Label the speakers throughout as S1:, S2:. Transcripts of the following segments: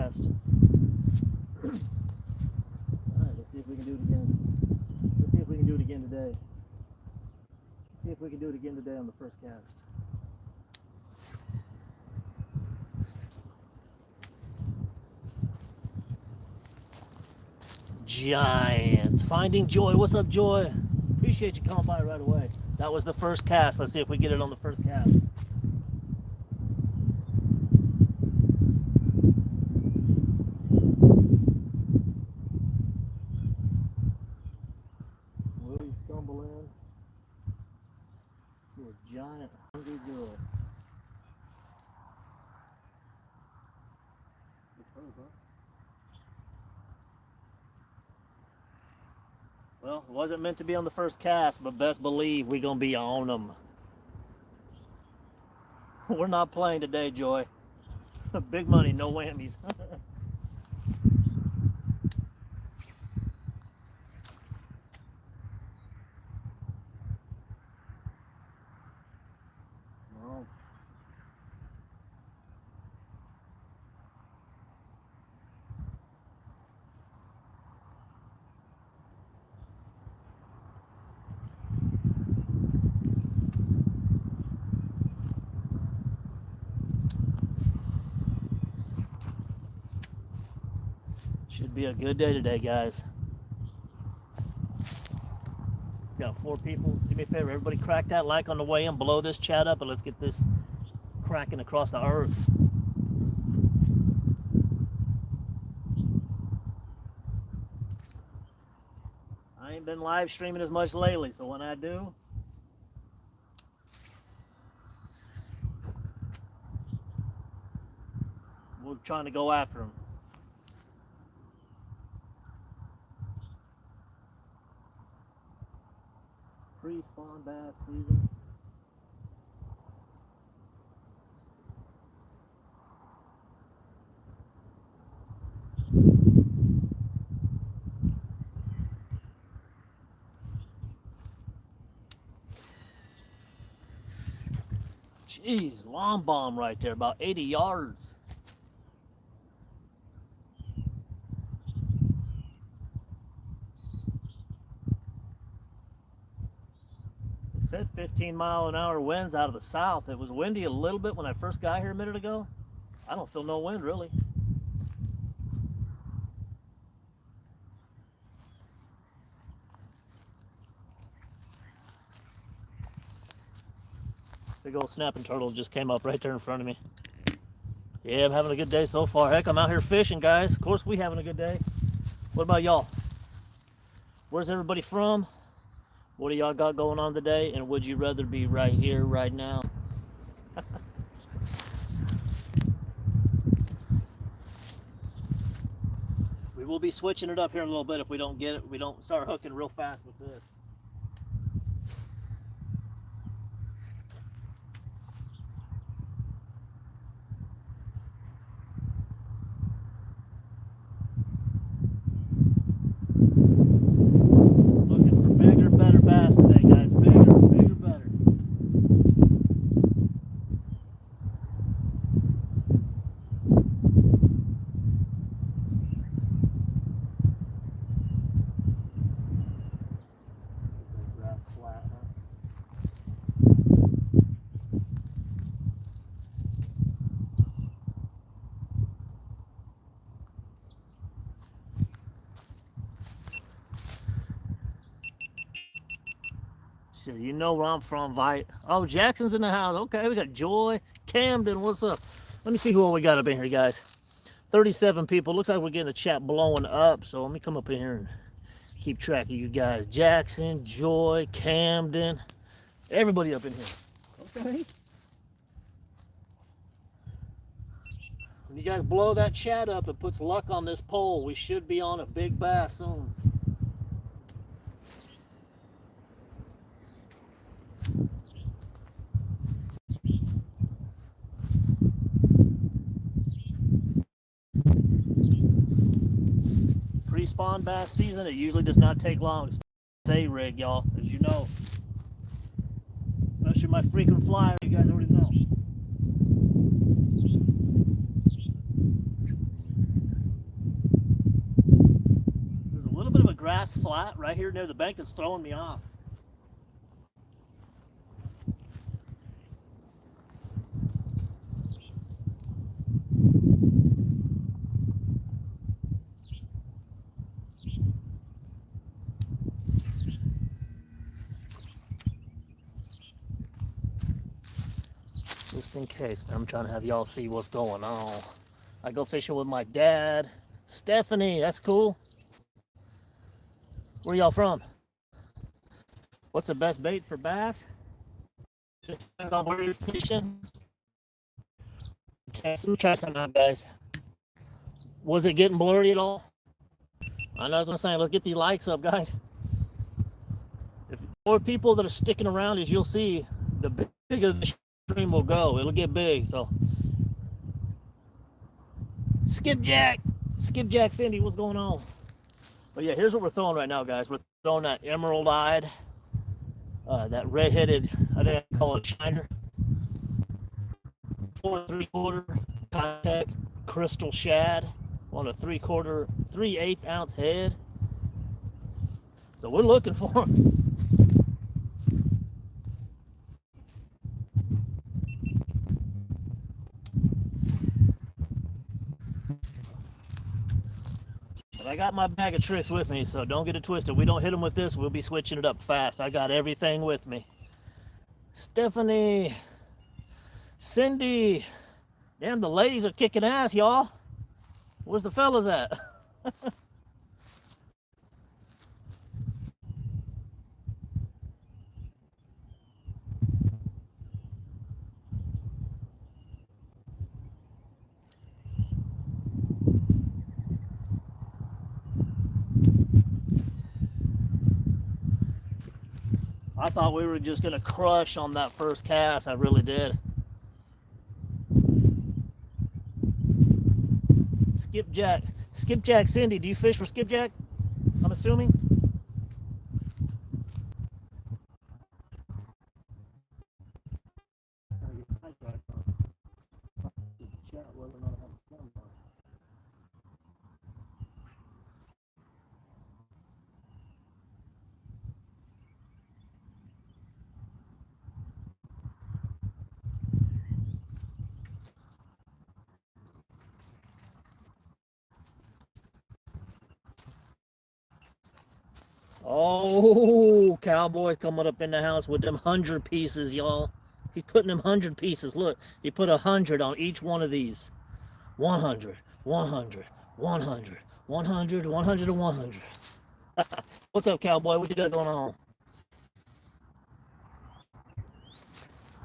S1: cast. All right, let's see if we can do it again. Let's see if we can do it again today. Let's see if we can do it again today on the first cast. Giants. Finding Joy. What's up, Joy? Appreciate you coming by right away. That was the first cast. Let's see if we get it on the first cast. Will he stumble in to a giant hungry joy? Well, it wasn't meant to be on the first cast, but best believe we're going to be on them. We're not playing today, Joy. Big money, no whammies. Well, should be a good day today, guys. Got 4 people. Do me a favor, everybody crack that like on the way in. Blow this chat up and let's get this cracking across the earth. I ain't been live streaming as much lately, so when I do, we're trying to go after them. Pre-spawn bass season. Jeez, long bomb right there, about 80 yards. Said 15-mile-an-hour winds out of the south. It was windy a little bit when I first got here a minute ago. I don't feel no wind really. Big old snapping turtle just came up right there in front of me. Yeah, I'm having a good day so far. Heck, I'm out here fishing, guys. Of course we having a good day. What about y'all? Where's everybody from? What do y'all got going on today? And would you rather be right here, right now? We will be switching it up here in a little bit if we don't get it. We don't start hooking real fast with this. Looking for bigger, better bass today, guys. Bigger, better. Grass flat, huh? Shit, you know where I'm from, Vite. Oh, Jackson's in the house. Okay, we got Joy, Camden. What's up? Let me see who all we got up in here, guys. 37 people. Looks like we're getting the chat blowing up. So let me come up in here and keep track of you guys. Jackson, Joy, Camden, everybody up in here. Okay. When you guys blow that chat up, it puts luck on this pole. We should be on a big bass soon. Pre-spawn bass season, it usually does not take long to stay rig, y'all, as you know. Especially my frequent flyer, you guys already know. bass flat right here near the bank that's throwing me off. Just in case, I'm trying to have y'all see what's going on. I go fishing with my dad. Stephanie, that's cool. Where y'all from? What's the best bait for bass? Just depends on where you're fishing. Okay, so we'll try something out, guys. Was it getting blurry at all? I know what I'm saying. Let's get these likes up, guys. If more people that are sticking around, as you'll see, the bigger the stream will go. It'll get big. So, Skipjack Cindy, what's going on? But yeah, here's what we're throwing right now, guys. We're throwing that emerald-eyed, that red-headed, I think I call it shiner, 4 3/4 contact crystal shad on a 3/8 ounce head. So we're looking for them. But I got my bag of tricks with me, so don't get it twisted. We don't hit them with this, we'll be switching it up fast. I got everything with me. Stephanie, Cindy, damn, the ladies are kicking ass, y'all. Where's the fellas at? I thought we were just gonna crush on that first cast. I really did. Skipjack Cindy, do you fish for skipjack? I'm assuming. Oh, Cowboy's coming up in the house with them 100 pieces, y'all. He's putting them 100 pieces. Look, he put 100 on each one of these. 100, 100, 100, 100, 100, and 100. What's up, Cowboy? What you got going on?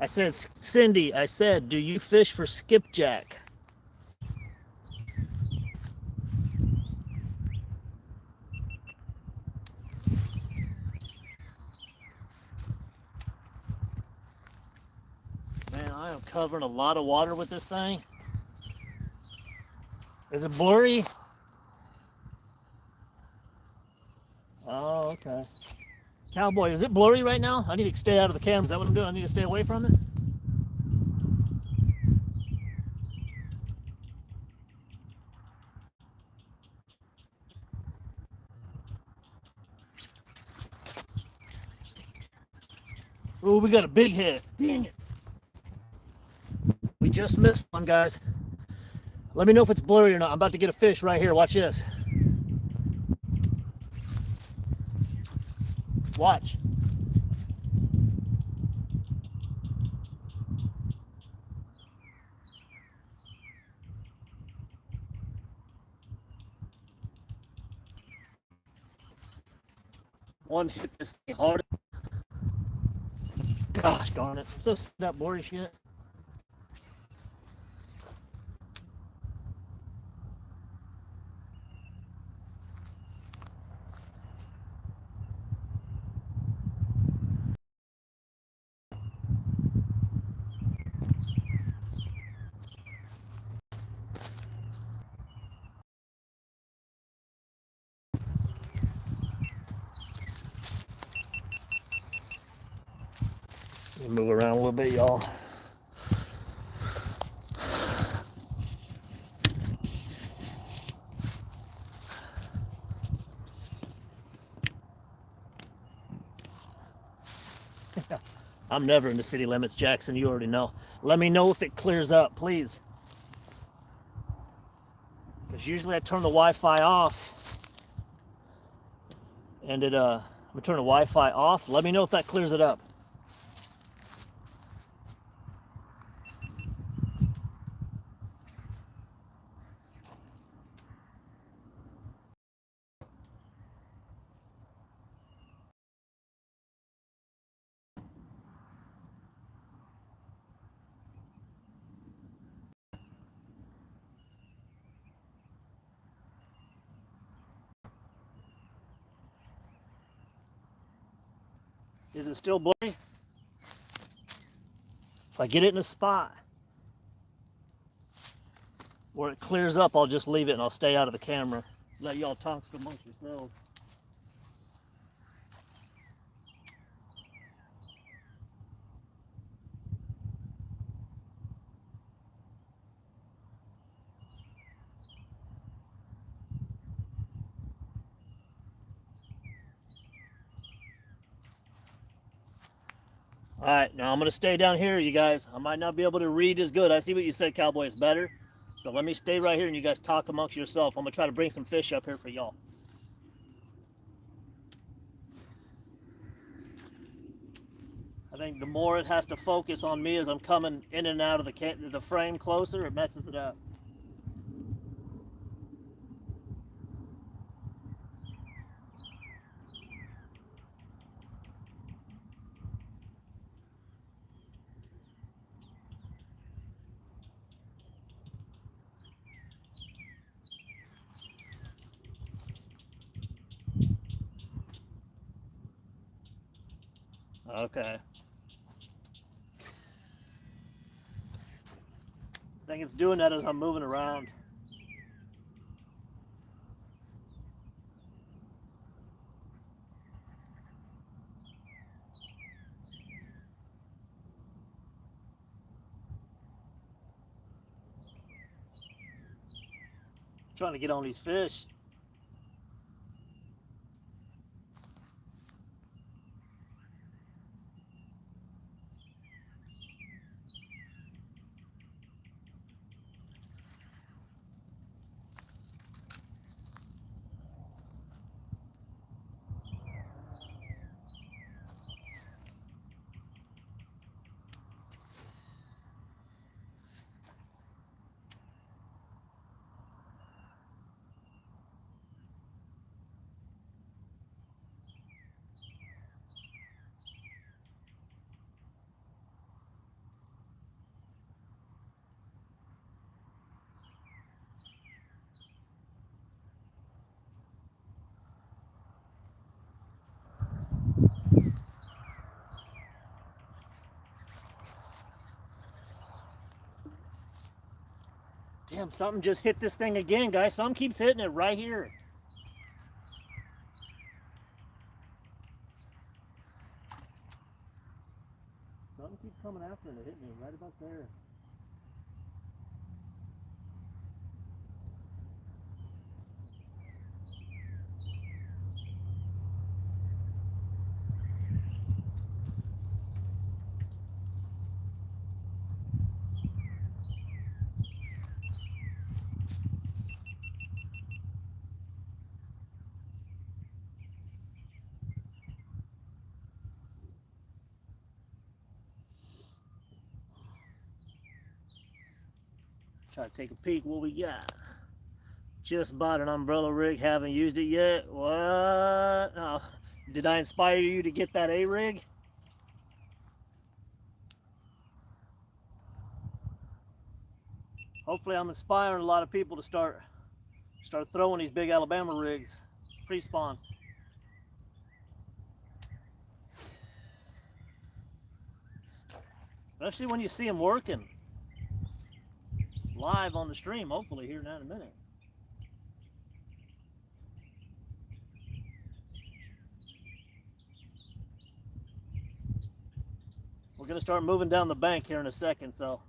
S1: I said, Cindy, I said, do you fish for skipjack? Man, I am covering a lot of water with this thing. Is it blurry? Oh, okay. Cowboy, is it blurry right now? I need to stay out of the camera. Is that what I'm doing? I need to stay away from it? Oh, we got a big hit. Dang it. We just missed one, guys. Let me know if it's blurry or not. I'm about to get a fish right here. Watch this. Watch. One hit this thing hard. Gosh darn it. I'm so sick of that blurry shit. Move around a little bit, y'all. I'm never in the city limits, Jackson. You already know. Let me know if it clears up, please. Because usually I turn the Wi-Fi off. And I'm going to turn the Wi-Fi off. Let me know if that clears it up. Is it still blurry? If I get it in a spot where it clears up, I'll just leave it and I'll stay out of the camera. Let y'all talk amongst yourselves. All right, now I'm going to stay down here, you guys. I might not be able to read as good. I see what you said, Cowboy, is better. So let me stay right here and you guys talk amongst yourself. I'm going to try to bring some fish up here for y'all. I think the more it has to focus on me as I'm coming in and out of the frame closer, it messes it up. Okay. I think it's doing that as I'm moving around. I'm trying to get on these fish. Damn, something just hit this thing again, guys. Something keeps hitting it right here. Something keeps coming after it. It hit me right about there. Try to take a peek what we got. Just bought an umbrella rig, haven't used it yet. What? Oh, did I inspire you to get that A-rig? Hopefully I'm inspiring a lot of people to start throwing these big Alabama rigs pre-spawn. Especially when you see them working live on the stream, hopefully here in a minute. We're gonna start moving down the bank here in a second, so.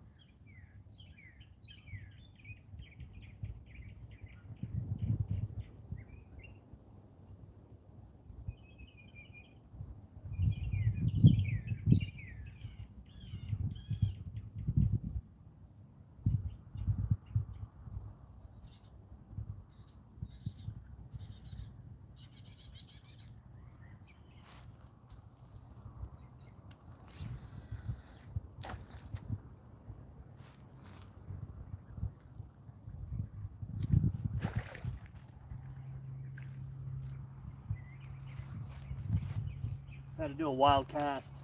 S1: Try to do a wild cast.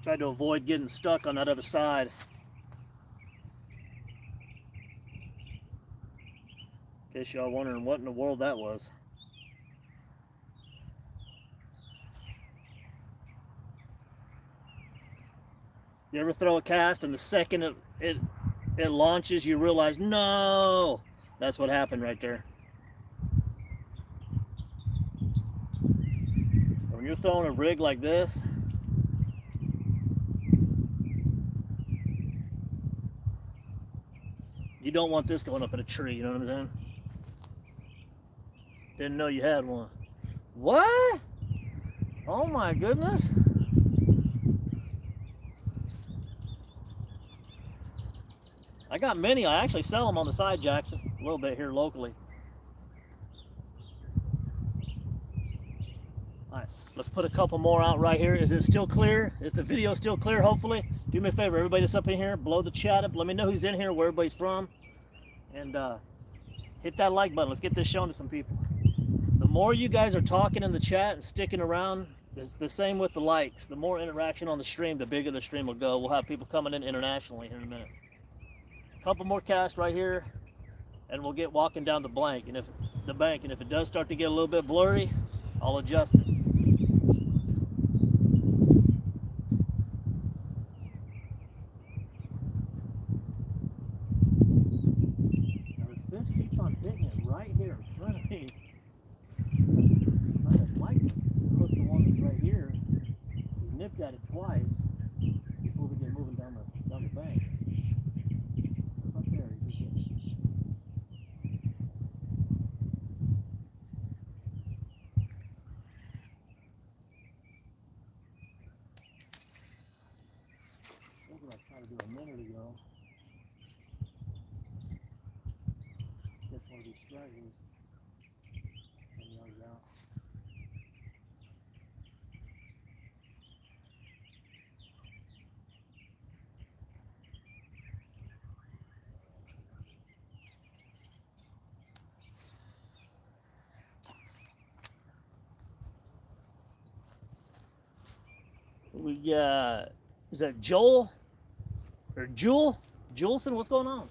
S1: Try to avoid getting stuck on that other side. In case y'all wondering what in the world that was. You ever throw a cast and the second it launches, you realize, no, that's what happened right there. When you're throwing a rig like this, you don't want this going up in a tree, you know what I'm saying? Didn't know you had one. What? Oh my goodness. I got many. I actually sell them on the side, Jackson, a little bit here locally. All right, let's put a couple more out right here. Is it still clear? Is the video still clear, hopefully? Do me a favor, everybody that's up in here, blow the chat up. Let me know who's in here, where everybody's from. And hit that like button. Let's get this shown to some people. The more you guys are talking in the chat and sticking around, it's the same with the likes. The more interaction on the stream, the bigger the stream will go. We'll have people coming in internationally here in a minute. Couple more casts right here, and we'll get walking down the bank. And if it does start to get a little bit blurry, I'll adjust it. Now this fish keeps on hitting it right here in front of me. I'd like to hook the one that's right here. We nipped at it twice before we get moving down the bank. A minute ago. Just one of these stragglers. 10 yards out. We got, is that Joel? Or Juleson, what's going on?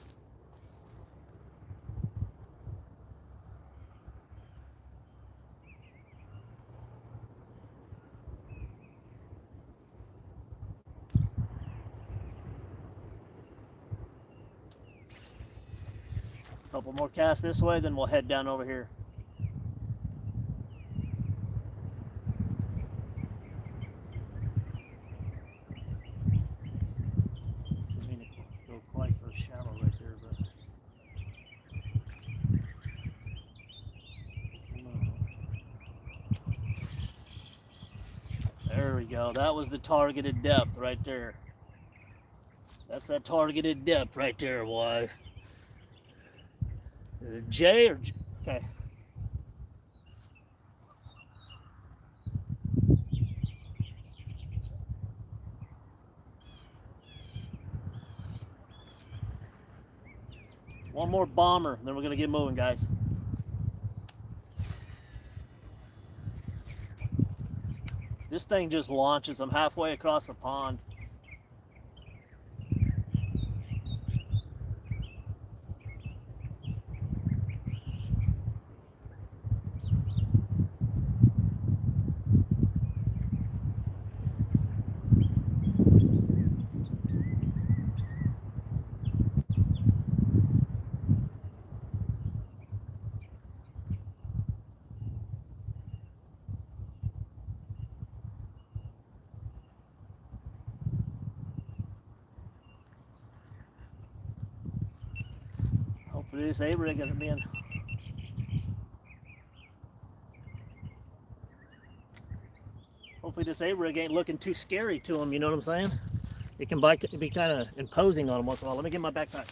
S1: Couple more casts this way, then we'll head down over here. There we go. That was the targeted depth right there. That's that targeted depth right there, boy. Is it J or J? Okay. One more bomber, then we're going to get moving, guys. This thing just launches. I'm halfway across the pond. This A-rig isn't being. Hopefully this A-rig ain't looking too scary to him, you know what I'm saying? It can be kind of imposing on him once in a while. Let me get my backpack.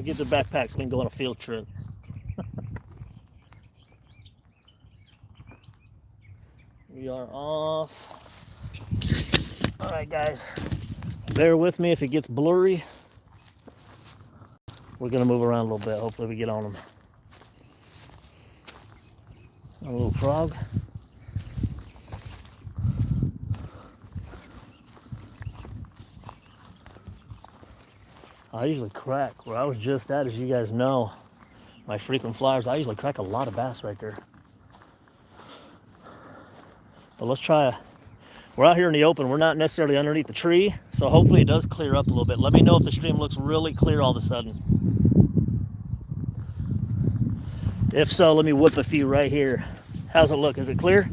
S1: Get the backpacks, been going on a field trip. We are off. All right, guys. Bear with me if it gets blurry. We're gonna move around a little bit. Hopefully we get on them. A little frog. I usually crack where I was just at, as you guys know, my frequent flyers. I usually crack a lot of bass right there. But let's try we're out here in the open. We're not necessarily underneath the tree, so hopefully it does clear up a little bit. Let me know if the stream looks really clear all of a sudden. If so, let me whip a few right here. How's it look? Is it clear?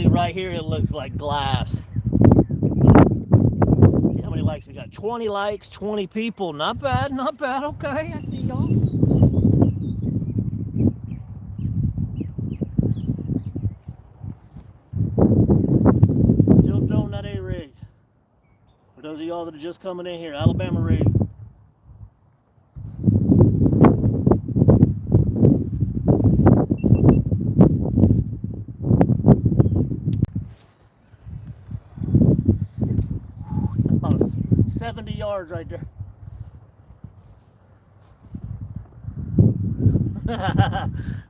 S1: Right here it looks like glass. So, see how many likes we got. 20 likes, 20 people. Not bad, not bad. Okay, I see y'all. Still throwing that A-rig. For those of y'all that are just coming in here, Alabama rig. About 70 yards right there.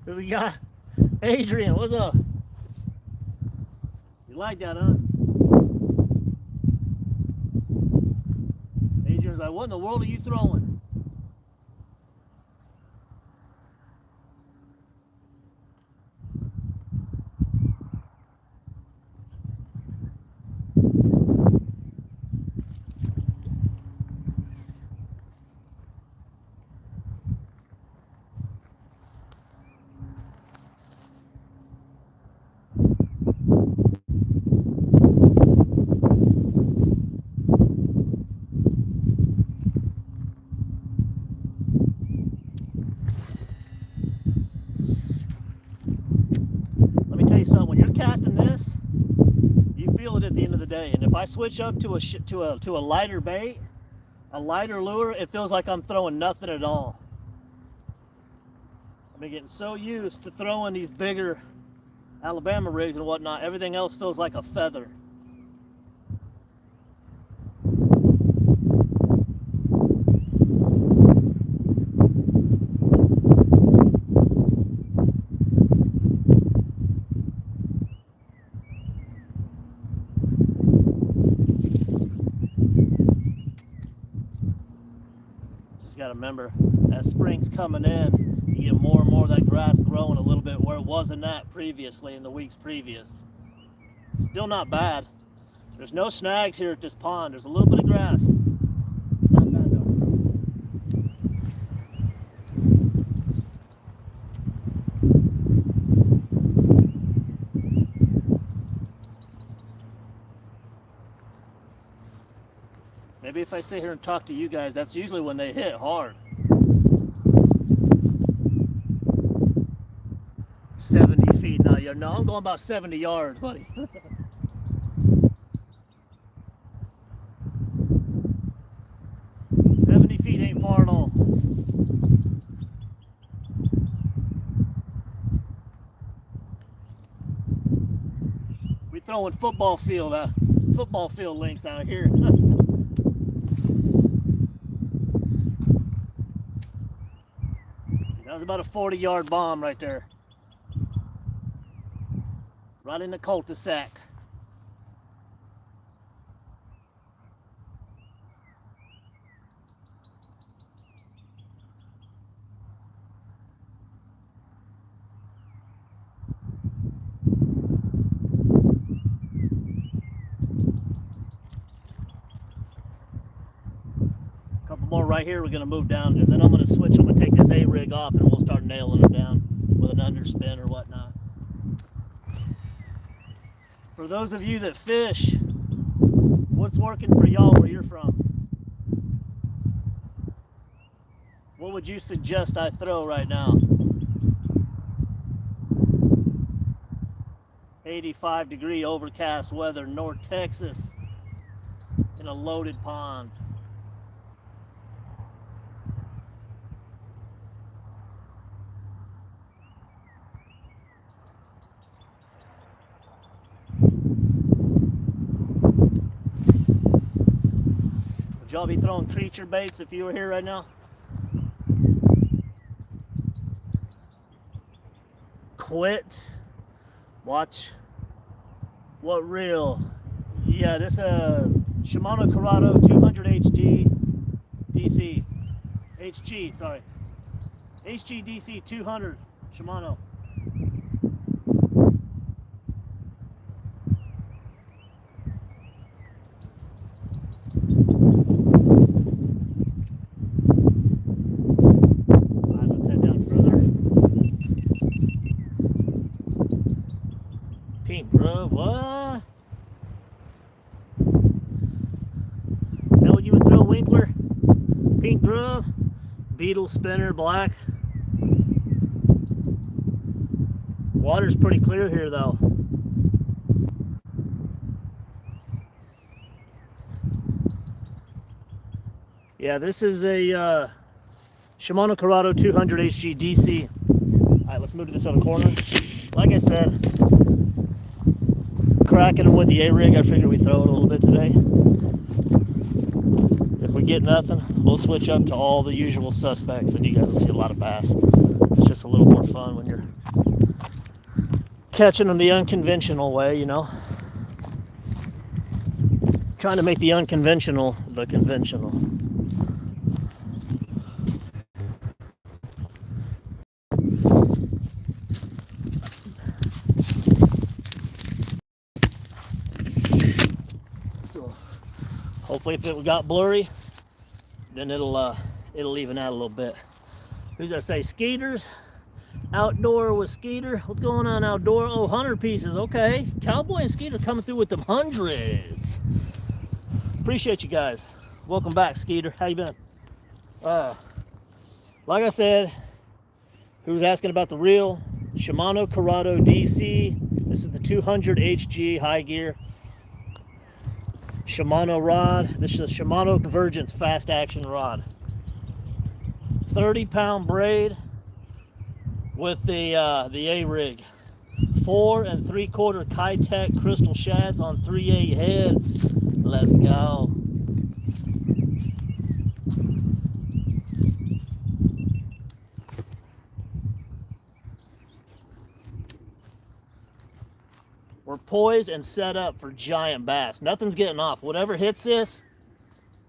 S1: Who we got? Adrian, what's up? You like that, huh? Adrian's like, what in the world are you throwing? Something. When you're casting this, you feel it at the end of the day. And if I switch up to a lighter bait, a lighter lure, it feels like I'm throwing nothing at all. I've been getting so used to throwing these bigger Alabama rigs and whatnot. Everything else feels like a feather. Got to remember, as spring's coming in, you get more and more of that grass growing a little bit where it wasn't at previously in the weeks previous. Still not bad. There's no snags here at this pond. There's a little bit of grass. Not bad though. Maybe if I sit here and talk to you guys, that's usually when they hit hard. 70 feet now. No, I'm going about 70 yards, buddy. Feet ain't far at all. We throwing football field links out here. That was about a 40-yard bomb right there. Right in the cul-de-sac. More right here, we're going to move down, and then I'm going to switch. I'm going to take this A-rig off and we'll start nailing them down with an underspin or whatnot. For those of you that fish, what's working for y'all where you're from? What would you suggest I throw right now? 85-degree overcast weather, North Texas, in a loaded pond. Would y'all be throwing creature baits if you were here right now? Quit. Watch. What reel? Yeah, this Shimano Corrado 200 HG DC. HG, sorry. HG DC 200 Shimano. Alright, let's head down further. Pink grub, what? That what you would throw, Winkler? Pink grub, beetle spinner, black. Water's pretty clear here though. Yeah, this is a Shimano Corrado 200 HG DC. Alright, let's move to this other corner. Like I said, cracking them with the A-rig. I figured we'd throw it a little bit today. If we get nothing, we'll switch up to all the usual suspects and you guys will see a lot of bass. It's just a little more fun when you're catching them the unconventional way, you know. Trying to make the unconventional the conventional. So hopefully if it got blurry, then it'll even out a little bit. Who's that say? Skeeters? Outdoor with Skeeter. What's going on outdoor? Oh, 100 pieces. Okay. Cowboy and Skeeter coming through with them hundreds. Appreciate you guys. Welcome back, Skeeter. How you been? Like I said, who's asking about the reel? Shimano Corrado DC. This is the 200 HG high gear. Shimano rod. This is a Shimano Convergence fast action rod. 30-pound braid with the A-rig. 4 3/4 Kitech crystal shads on 3/8 heads. Let's go. We're poised and set up for giant bass. Nothing's getting off. Whatever hits this,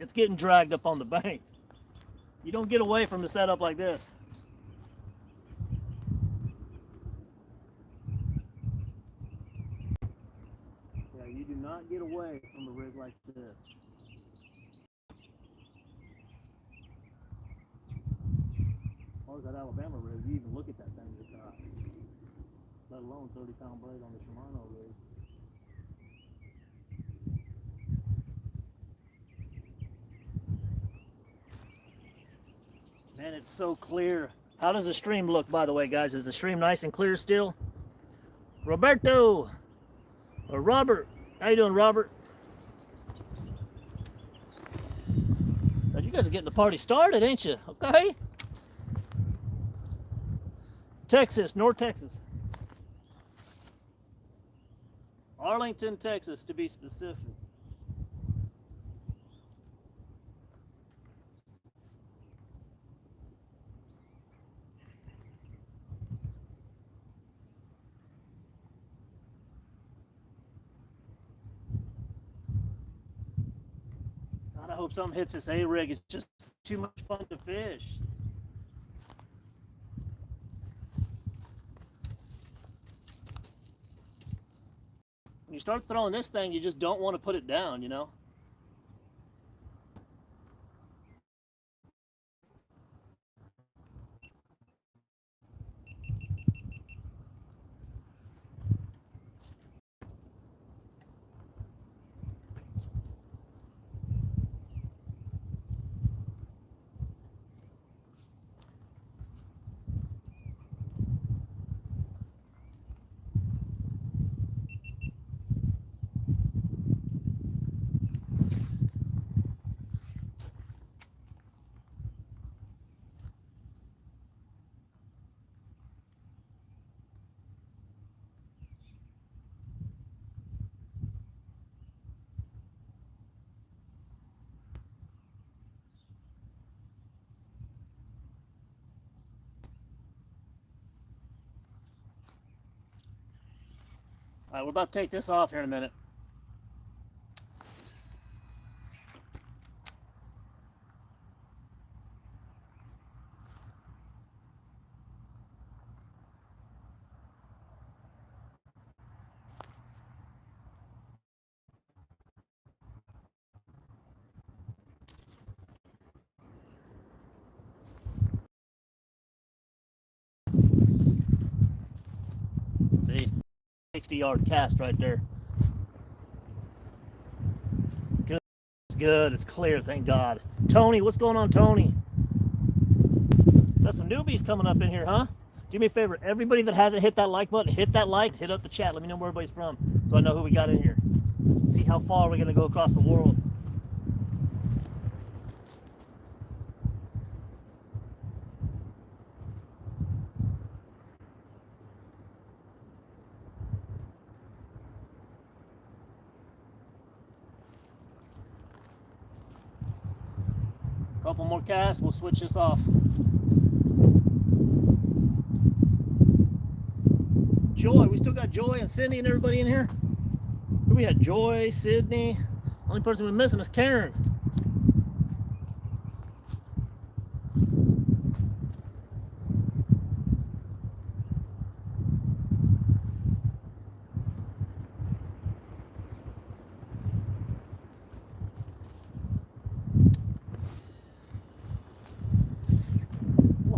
S1: it's getting dragged up on the bank. You don't get away from the setup like this. Yeah, you do not get away from a rig like this. As far as that Alabama rig, you even look at that thing that's hot. Let alone 30-pound braid on the Shimano rig. Man, it's so clear. How does the stream look, by the way, guys? Is the stream nice and clear still? Roberto or Robert, how you doing, Robert? You guys are getting the party started, ain't you? Okay. Texas, North Texas. Arlington, Texas, to be specific. God, I hope something hits this A-rig. It's just too much fun to fish. When you start throwing this thing, you just don't want to put it down, you know? right, we're about to take this off here in a minute. See, 60-yard cast right there. Good, it's good, it's clear, thank God. Tony, what's going on, Tony? Got some newbies coming up in here, huh? Do me a favor, everybody that hasn't hit that like button, hit that like, hit up the chat, let me know where everybody's from, so I know who we got in here. See how far we're gonna go across the world. Couple more casts, we'll switch this off. Joy, we still got Joy and Sydney and everybody in here? We had Joy, Sydney. Only person we're missing is Karen.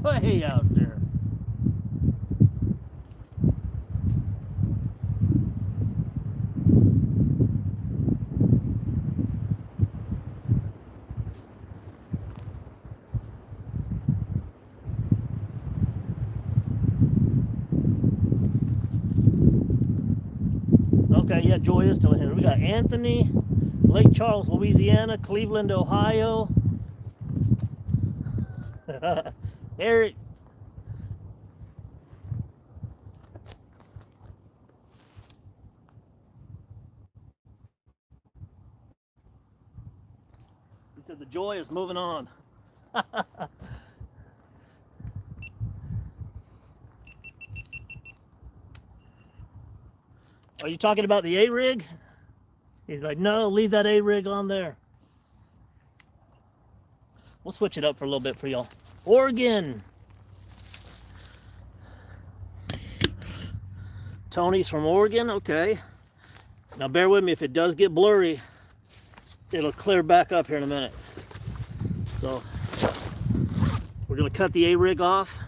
S1: Way out there. Okay, yeah, Joy is still in here. We got Anthony, Lake Charles, Louisiana, Cleveland, Ohio. Eric. He said the Joy is moving on. Are you talking about the A-rig? He's like, no, leave that A-rig on there. We'll switch it up for a little bit for y'all. Oregon. Tony's from Oregon, okay. Now bear with me, if it does get blurry, it'll clear back up here in a minute. So we're gonna cut the A-rig off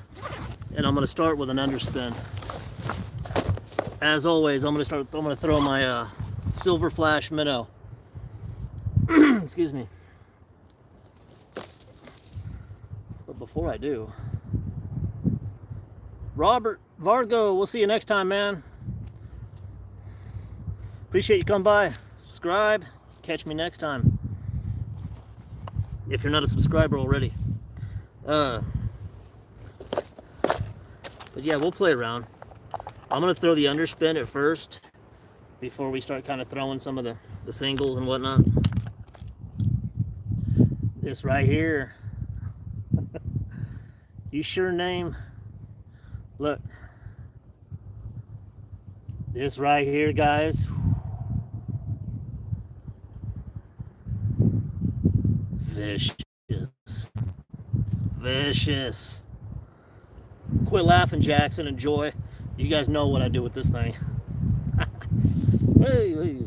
S1: and I'm gonna start with an underspin. As always, I'm gonna throw my silver flash minnow. Excuse me. But before I do, Robert Vargo, we'll see you next time, man. Appreciate you coming by. Subscribe. Catch me next time. If you're not a subscriber already. But yeah, we'll play around. I'm gonna throw the underspin at first before we start kind of throwing some of the singles and whatnot. This right here. You sure name. Look. This right here, guys. Vicious. Vicious. Quit laughing, Jackson and Joy. You guys know what I do with this thing. Hey, hey.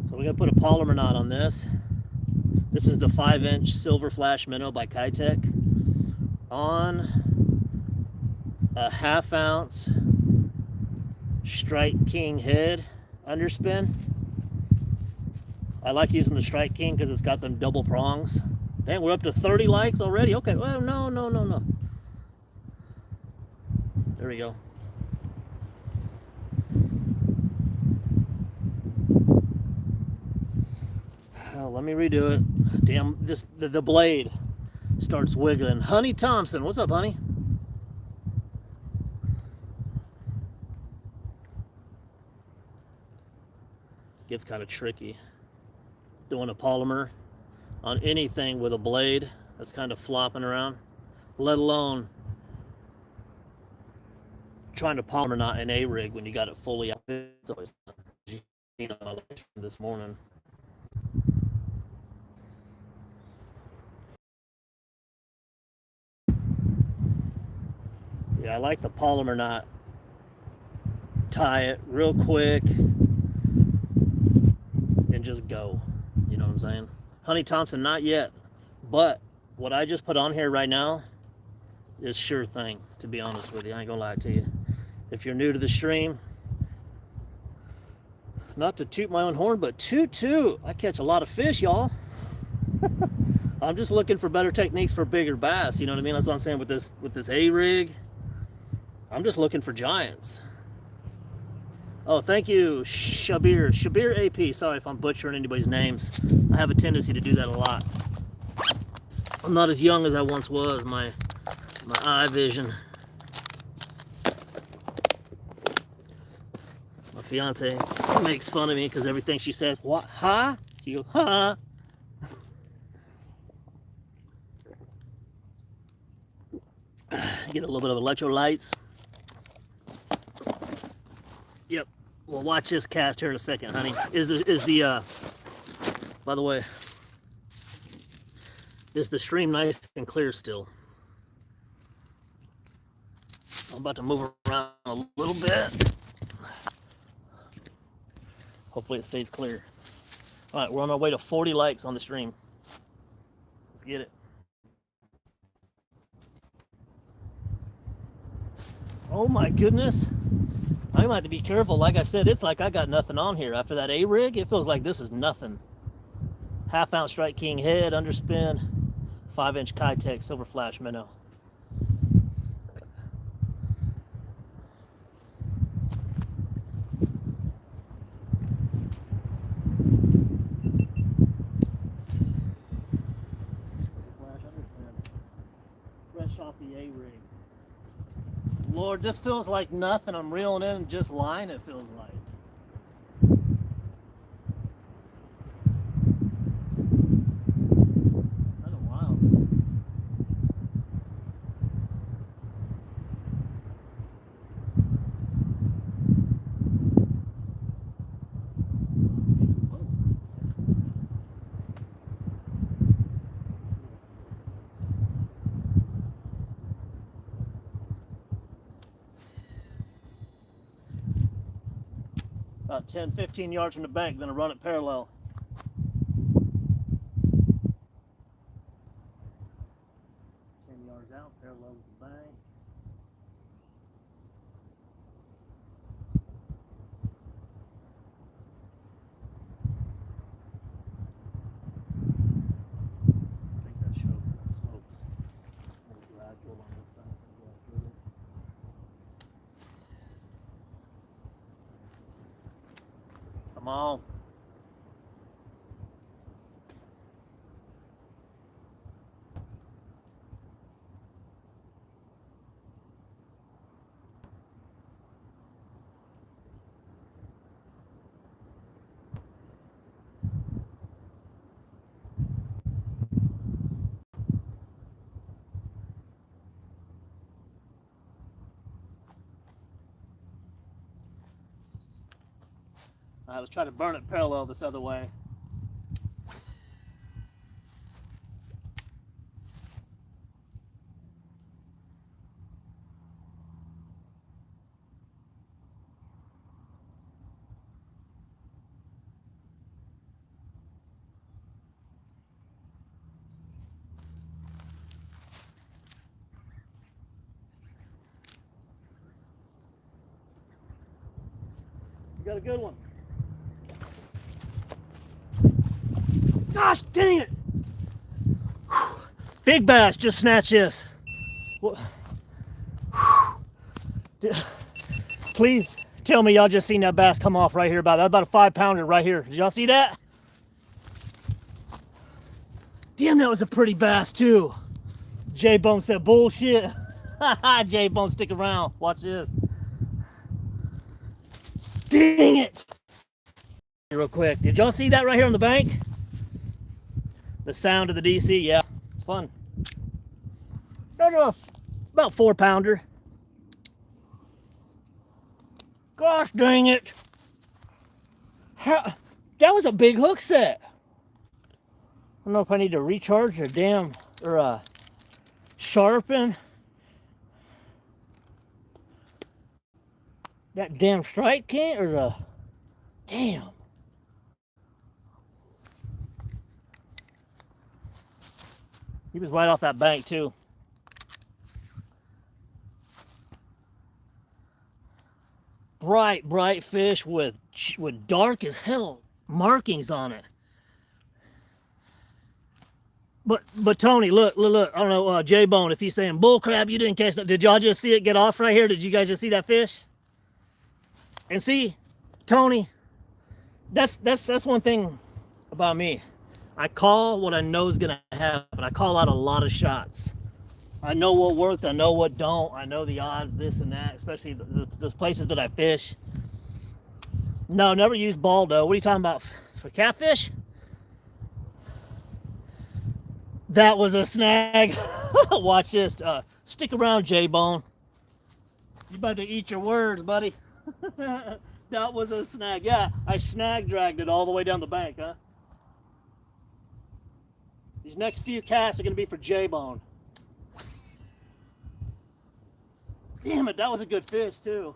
S1: So we're gonna put a polymer knot on this. This is the 5-inch silver flash minnow by Kitech on a 1/2 ounce Strike King head underspin. I like using the Strike King because it's got them double prongs. Dang, we're up to 30 likes already. Okay, well, no. There we go. Oh, let me redo it. Damn, the blade starts wiggling. Honey Thompson, what's up, honey? Gets kind of tricky doing a polymer on anything with a blade that's kind of flopping around, let alone trying to polymer knot an A-rig when you got it fully out. It's always this morning. Yeah, I like the polymer knot. Tie it real quick and just go. You know what I'm saying? Honey Thompson, not yet. But what I just put on here right now is sure thing, to be honest with you. I ain't gonna lie to you. If you're new to the stream, not to toot my own horn, but toot. I catch a lot of fish, y'all. I'm just looking for better techniques for bigger bass. You know what I mean? That's what I'm saying with this A-rig. I'm just looking for giants. Oh, thank you, Shabir AP. Sorry if I'm butchering anybody's names. I have a tendency to do that a lot. I'm not as young as I once was. My eye vision. My fiance makes fun of me because everything she says, what? Huh? She goes, huh? Get a little bit of electrolytes. Yep. Well, watch this cast here in a second, honey. By the way, is the stream nice and clear still? I'm about to move around a little bit. Hopefully it stays clear. All right, we're on our way to 40 likes on the stream. Let's get it. Oh my goodness. I might have to be careful. Like I said, it's like I got nothing on here. After that A-rig, it feels like this is nothing. 1/2 ounce Strike King head, underspin, 5-inch Kitech silver flash minnow. Fresh off the A-rig. Lord, this feels like nothing. I'm reeling in just line, it feels like. Kind of wild. About 10, 15 yards from the bank, gonna run it parallel. Out, parallel with the bank. I think that shows that slopes more gradual on this side. Come on. All right, let's try to burn it parallel this other way. You got a good one. Gosh dang it! Big bass, just snatch this. Please tell me y'all just seen that bass come off right here. About a 5-pounder right here. Did y'all see that? Damn, that was a pretty bass too. J-Bone said bullshit. J-Bone, stick around. Watch this. Dang it! Real quick, did y'all see that right here on the bank? The sound of the DC, yeah, it's fun. About 4-pounder. Gosh dang it. That was a big hook set. I don't know if I need to recharge or sharpen that damn strike can or the damn. He was right off that bank too. Bright fish with dark as hell markings on it. But Tony, look. I don't know, J-Bone, if he's saying bull crap, you didn't catch that. Did y'all just see it get off right here? Did you guys just see that fish? And see, Tony, that's one thing about me. I call what I know is gonna happen. I call out a lot of shots. I know what works. I know what don't. I know the odds, this and that, especially those places that I fish. No, never use Baldo. What are you talking about? For catfish? That was a snag. Watch this. Stick around, J-Bone. You about to eat your words, buddy. That was a snag. Yeah, I snag dragged it all the way down the bank, huh? These next few casts are going to be for J-Bone. Damn it, that was a good fish, too.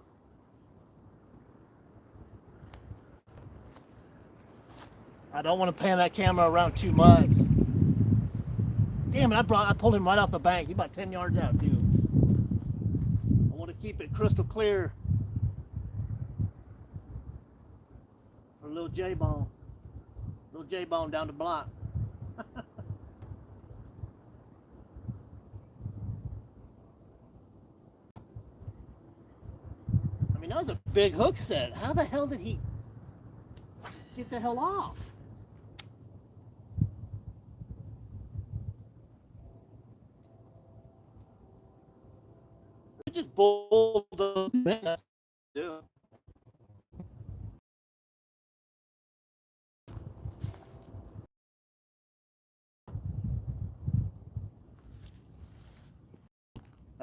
S1: I don't want to pan that camera around too much. Damn it, I pulled him right off the bank. He's about 10 yards out, too. I want to keep it crystal clear for little J-Bone. Little J-Bone down the block. I mean, that was a big hook set. How the hell did he get the hell off? It just bowled up. Dude.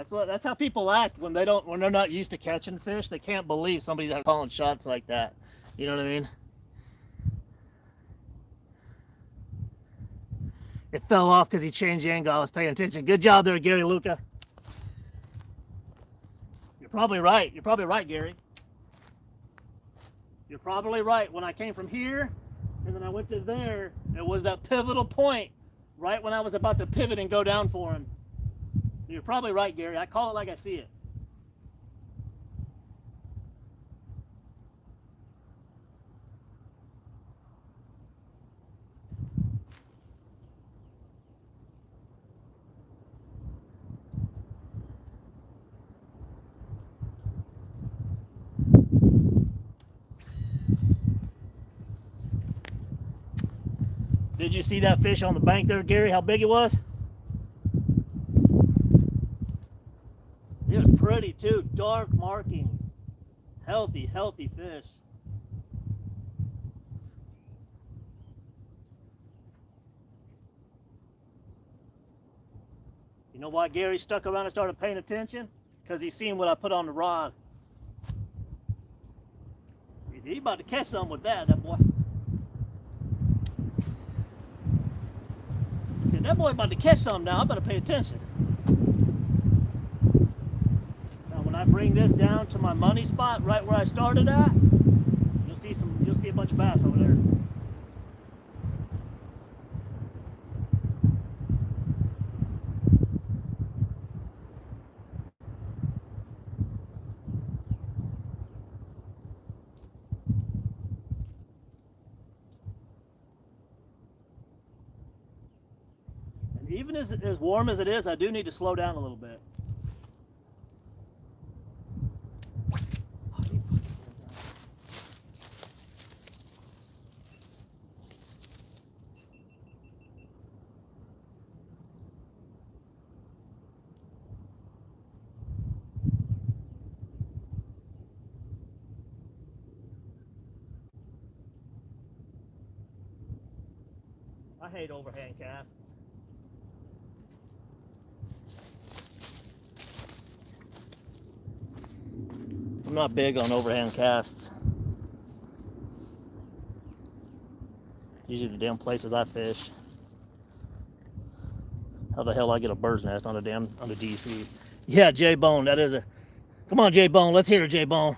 S1: That's how people act when they're not used to catching fish. They can't believe somebody's out calling shots like that. You know what I mean? It fell off because he changed the angle. I was paying attention. Good job there, Gary Luca. You're probably right. You're probably right, Gary. You're probably right. When I came from here and then I went to there, it was that pivotal point right when I was about to pivot and go down for him. You're probably right, Gary. I call it like I see it. Did you see that fish on the bank there, Gary? How big it was? It was pretty too. Dark markings. Healthy fish. You know why Gary stuck around and started paying attention? Because he seen what I put on the rod. He's about to catch something with that boy. See, that boy about to catch something now. I better pay attention. Now, when I bring this down to my money spot, right where I started at, you'll see a bunch of bass over there. Even as warm as it is, I do need to slow down a little bit. I hate overhand casts. I'm not big on overhand casts. Usually the damn places I fish. How the hell I get a bird's nest on a DC? Yeah, J-Bone, that is a... Come on, J-Bone, let's hear it, J-Bone.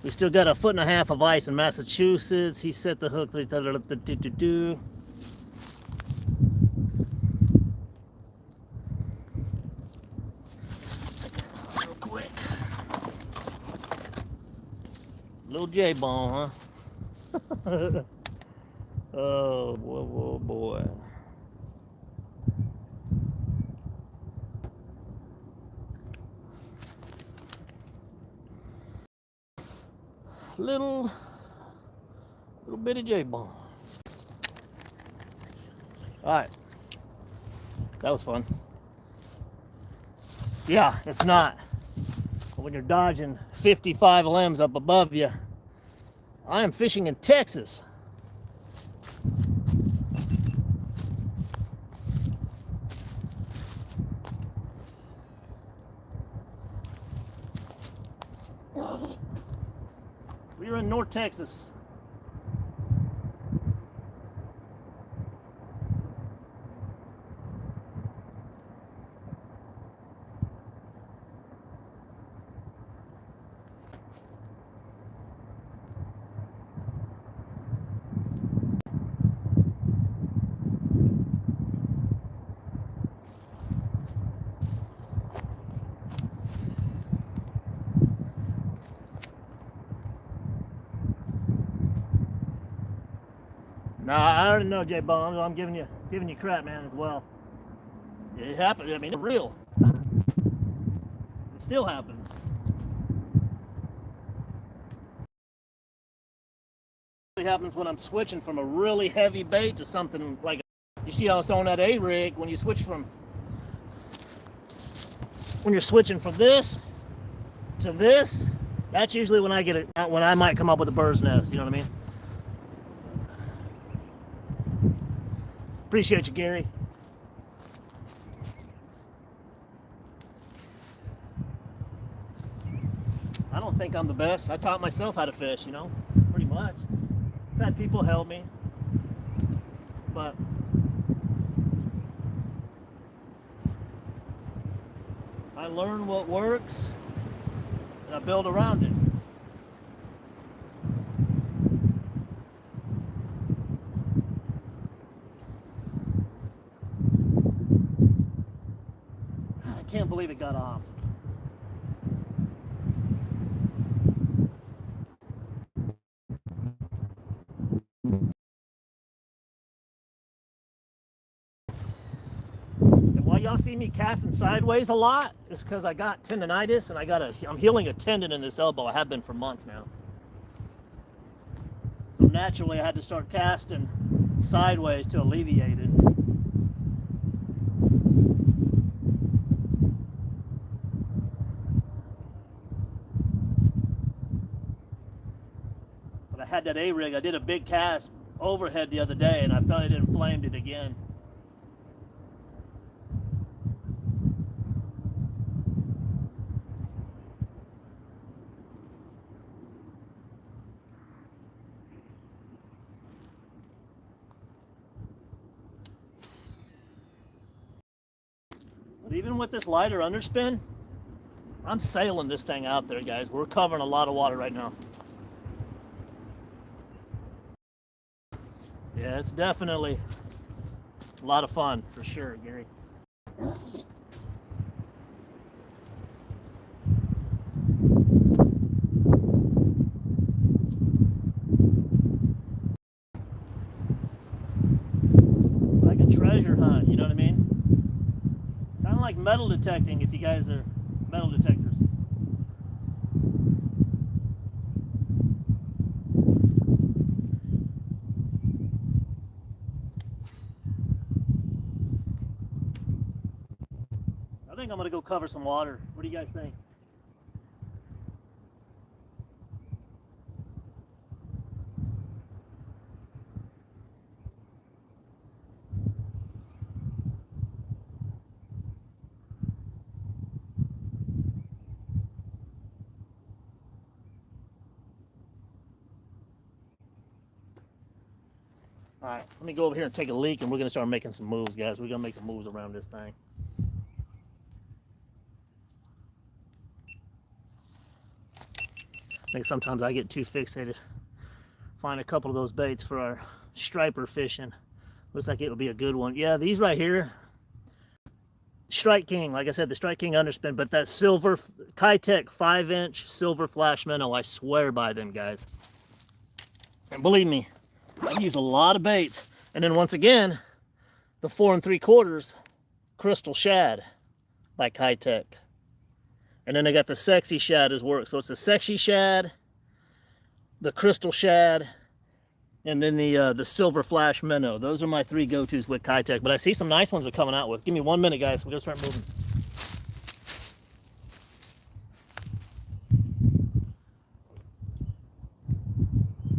S1: We still got 1.5 feet of ice in Massachusetts. He set the hook. Real quick. Little J-Bone, huh? Oh, boy, boy, boy. Little bitty J-Bone. All right. That was fun. Yeah, it's not. But when you're dodging 55 limbs up above you, I am fishing in Texas. We're in North Texas. Nah, I already know, J-Bone. I'm giving you crap, man, as well. It happened. I mean, it's real. It still happens. It happens when I'm switching from a really heavy bait to something like, you see how I was throwing that A-rig, when you're switching from this to this, that's usually when I might come up with a bird's nest, you know what I mean? Appreciate you, Gary. I don't think I'm the best. I taught myself how to fish, you know, pretty much. I've had people help me, but I learn what works and I build around it. I can't believe it got off. And why y'all see me casting sideways a lot is because I got tendonitis and I'm healing a tendon in this elbow. I have been for months now. So naturally I had to start casting sideways to alleviate it. But I had that A-rig. I did a big cast overhead the other day and I felt it inflamed it again. But even with this lighter underspin, I'm sailing this thing out there, guys. We're covering a lot of water right now. Yeah, it's definitely a lot of fun, for sure, Gary. Like a treasure hunt, you know what I mean? Kind of like metal detecting, if you guys are metal detectors. I think I'm gonna go cover some water. What do you guys think? All right, let me go over here and take a leak, and we're gonna start making some moves, guys. We're gonna make some moves around this thing. I think sometimes I get too fixated. Find a couple of those baits for our striper fishing. Looks like it would be a good one. Yeah, these right here, Strike King, like I said, the Strike King underspin, but that silver Kitech 5-inch silver flash minnow, I swear by them, guys. And believe me, I've used a lot of baits. And then once again, the 4 3/4 crystal shad by Kitech. And then I got the sexy shad as work. So it's the sexy shad, the crystal shad, and then the silver flash minnow. Those are my 3 go-tos with Kitech. But I see some nice ones they're coming out with. Give me 1 minute, guys. We're gonna start moving.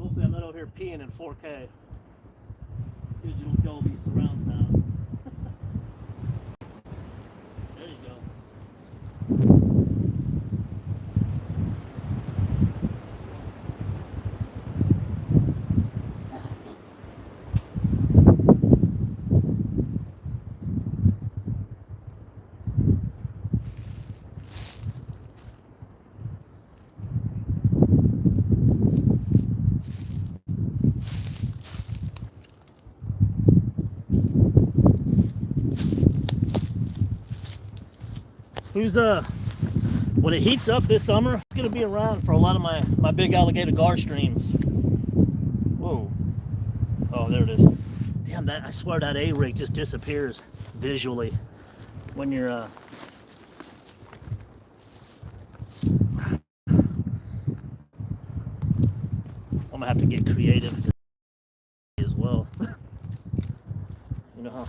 S1: Hopefully I'm not out here peeing in 4K. Digital Dolby surround sound. There you go. When it heats up this summer, it's gonna be around for a lot of my big alligator gar streams. Whoa. Oh, there it is. Damn, that, I swear that A-rig just disappears visually when you're I'm gonna have to get creative as well. You know how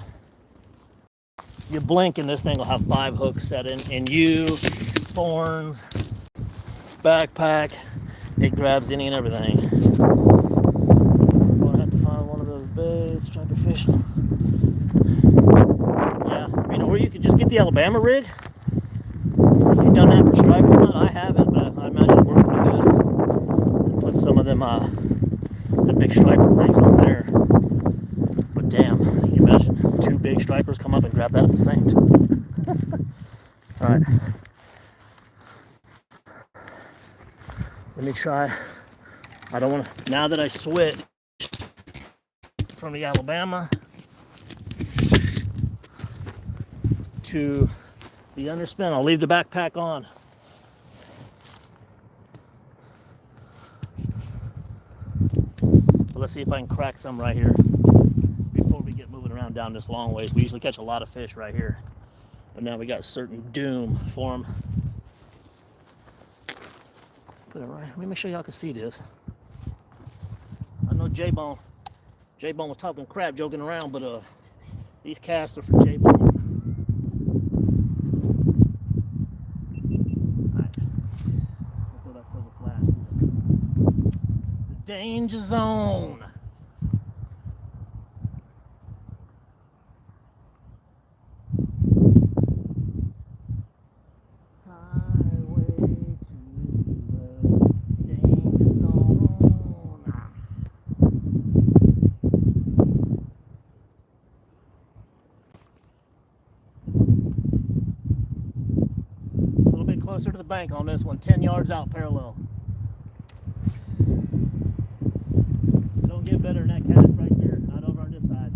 S1: you blink and this thing will have 5 hooks set in, and you, thorns, backpack, it grabs any and everything. I'm gonna have to find one of those baits, striper fishing. Yeah, you know, or you could just get the Alabama rig. If you've done that for striper, I haven't, but I imagine it worked pretty good. And put some of them, the big striper rigs on there. But damn, can you imagine 2 big stripers come up and grab that at the same time? All right. Let me try. I don't want to, now that I switched from the Alabama to the underspin, I'll leave the backpack on. But let's see if I can crack some right here before we get moving around down this long ways. We usually catch a lot of fish right here, but now we got certain doom for them. Put it right. Let me make sure y'all can see this. I know J-Bone was talking crap, joking around, but these casts are for J-Bone. Alright. Let's throw that silver flash. The danger zone. Closer to the bank on this one, 10 yards out parallel. Don't get better than that cast right there, not over on this side.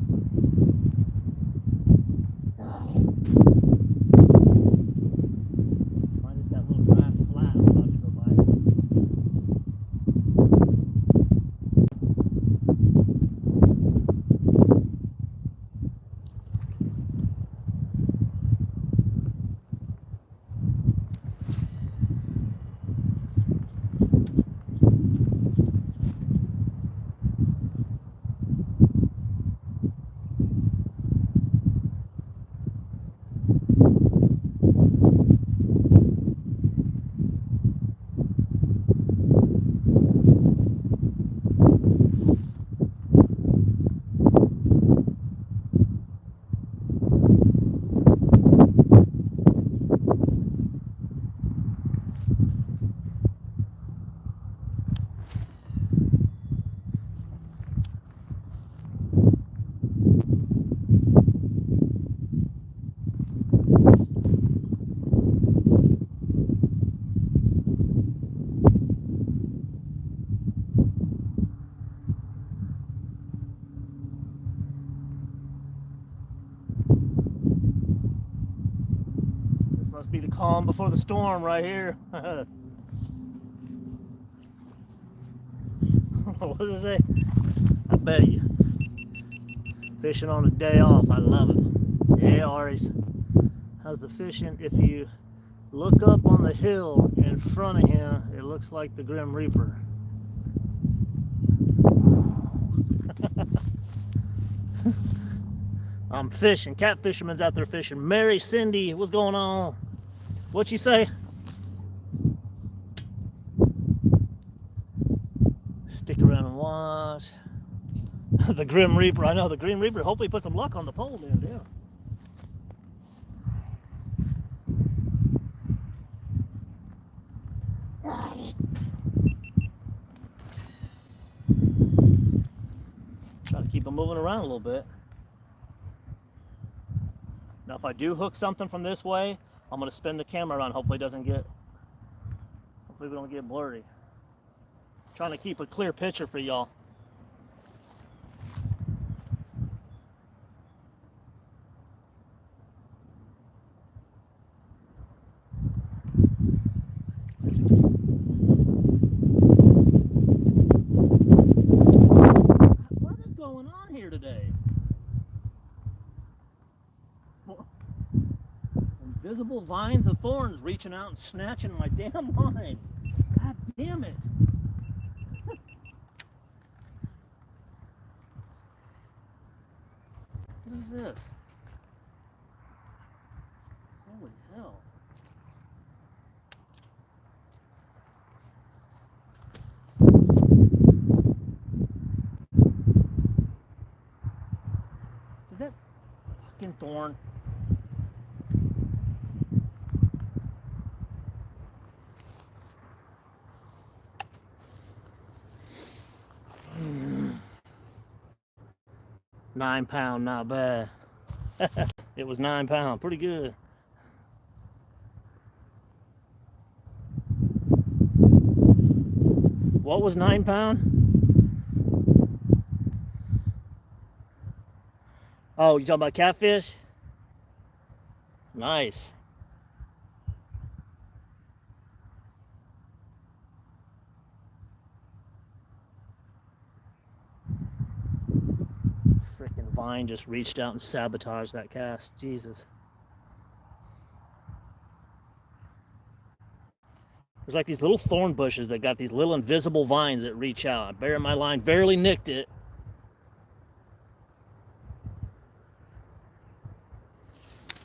S1: Minus that little grass flat I'm about to go by. Must be the calm before the storm right here. What does it say? I bet you. Fishing on a day off. I love it. Yeah, Ari's. How's the fishing? If you look up on the hill in front of him, it looks like the Grim Reaper. I'm fishing. Cat fisherman's out there fishing. Mary, Cindy, what's going on? What you say? Stick around and watch. The Grim Reaper. I know the Grim Reaper. Hopefully put some luck on the pole then. Yeah. Try to keep them moving around a little bit. Now, if I do hook something from this way, I'm going to spin the camera around. Hopefully we don't get blurry. Trying to keep a clear picture for y'all. What is going on here today? Invisible vines of thorns reaching out and snatching my damn line. God damn it. What is this? Holy hell. Did that fucking thorn? £9, not bad. It was £9, pretty good. What was £9? Oh, you talking about catfish? Nice. Freaking vine just reached out and sabotaged that cast. Jesus. There's like these little thorn bushes that got these little invisible vines that reach out. I buried my line, barely nicked it.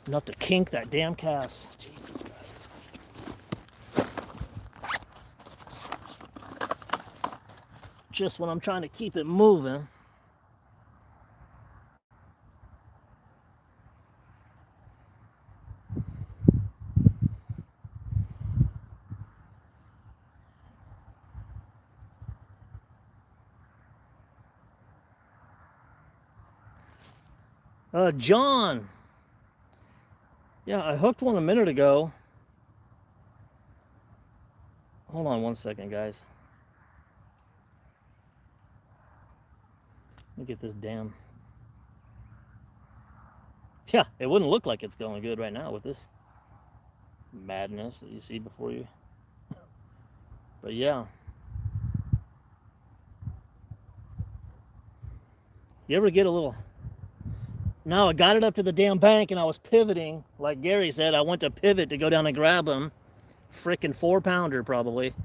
S1: Enough to kink that damn cast. Jesus Christ. Just when I'm trying to keep it moving. John. Yeah, I hooked one a minute ago. Hold on one second, guys. Let me get this damn... Yeah, it wouldn't look like it's going good right now with this madness that you see before you. But yeah. You ever get a little... No, I got it up to the damn bank and I was pivoting. Like Gary said, I went to pivot to go down and grab him. Frickin' 4-pounder probably.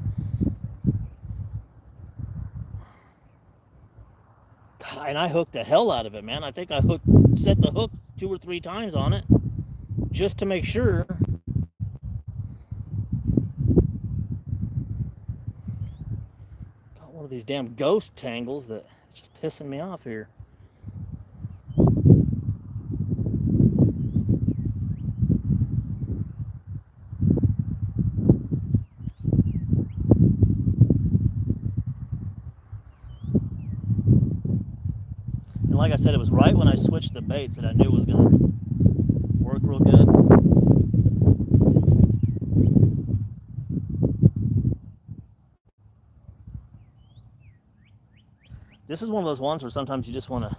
S1: God, and I hooked the hell out of it, man. I think I set the hook 2 or 3 times on it just to make sure. Got one of these damn ghost tangles that's just pissing me off here. Like I said, it was right when I switched the baits that I knew it was going to work real good. This is one of those ones where sometimes you just want to...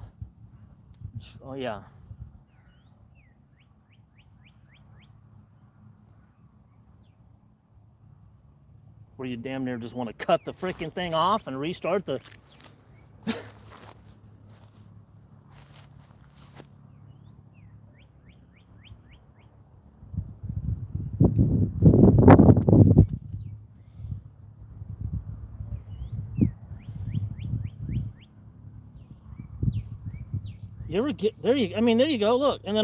S1: Oh, yeah. where you damn near just want to cut the freaking thing off and restart the. You ever get there? I mean, there you go. Look, and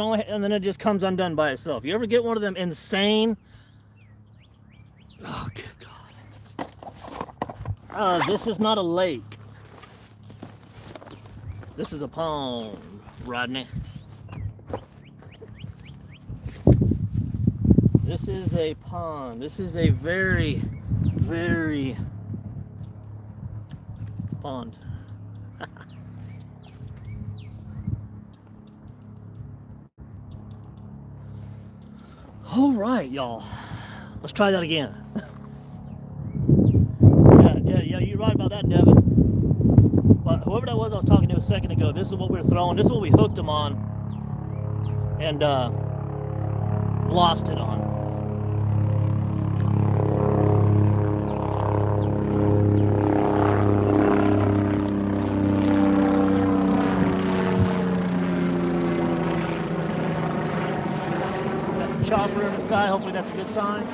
S1: then it just comes undone by itself. You ever get one of them insane? Oh, good God! This is not a lake. This is a pond, Rodney. This is a pond. This is a very, very pond. All right, y'all. Let's try that again. Yeah, you're right about that, Devin. But whoever that was I was talking to a second ago, this is what we were throwing. This is what we hooked him on and lost it on. Chopper in the sky, hopefully that's a good sign.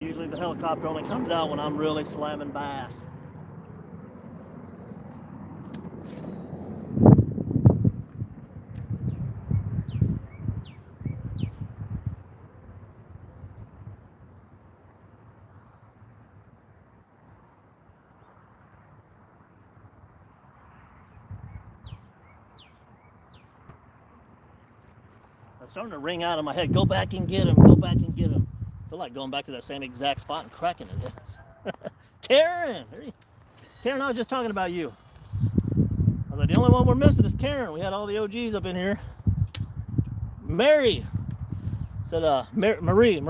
S1: Usually the helicopter only comes out when I'm really slamming bass. It's starting to ring out in my head. Go back and get him. Go back and get him. I feel like going back to that same exact spot and cracking it. Karen! Karen, I was just talking about you. I was like, the only one we're missing is Karen. We had all the OGs up in here. Mary said, Marie.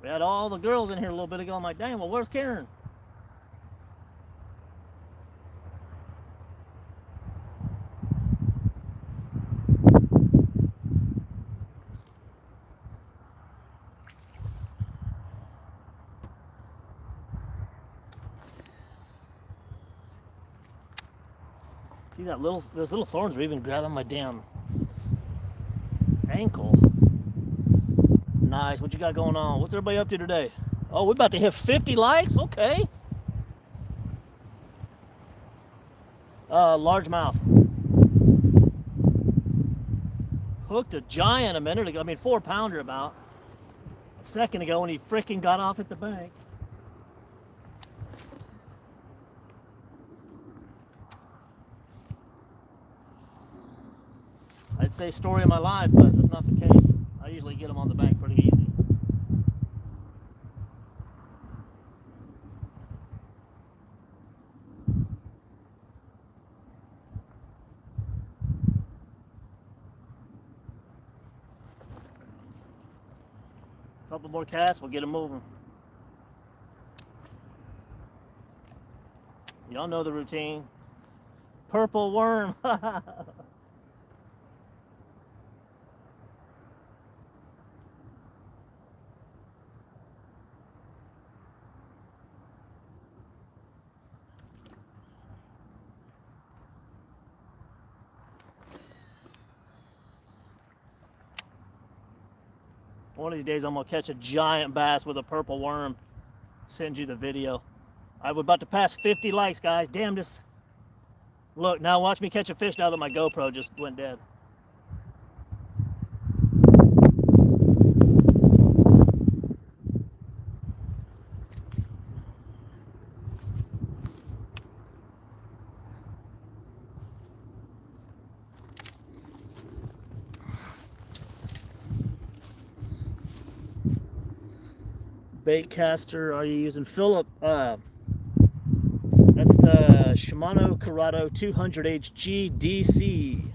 S1: We had all the girls in here a little bit ago. I'm like, dang, well, where's Karen? See that those little thorns are even grabbing my damn ankle. Nice. What you got going on? What's everybody up to today? Oh, we're about to hit 50 likes? Okay. Largemouth. Hooked a giant a minute ago. I mean, 4-pounder about. A second ago when he freaking got off at the bank. I'd say story of my life, but that's not the case. I usually get them on the bank pretty easy. Couple more casts, we'll get them moving. Y'all know the routine. Purple worm. One of these days I'm gonna catch a giant bass with a purple worm. Send you the video. I'm about to pass 50 likes, guys. Damn this. Look, now watch me catch a fish now that my GoPro just went dead. Bait caster are you using? Philip, that's the Shimano Corrado 200HG DC.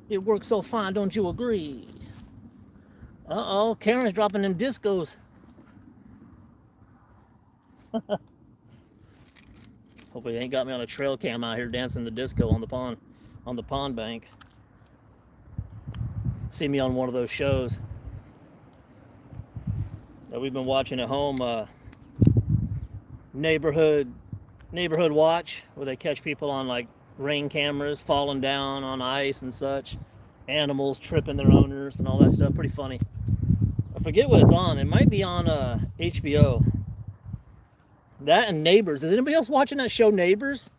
S1: It works so fine, don't you agree? Uh-oh, Karen's dropping them discos. Hopefully they ain't got me on a trail cam out here dancing the disco on the pond bank. See me on one of those shows that we've been watching at home, neighborhood watch, where they catch people on like ring cameras falling down on ice and such, animals tripping their owners and all that stuff. Pretty funny. I forget what it's on. It might be on HBO. That and Neighbors. Is anybody else watching that show, Neighbors?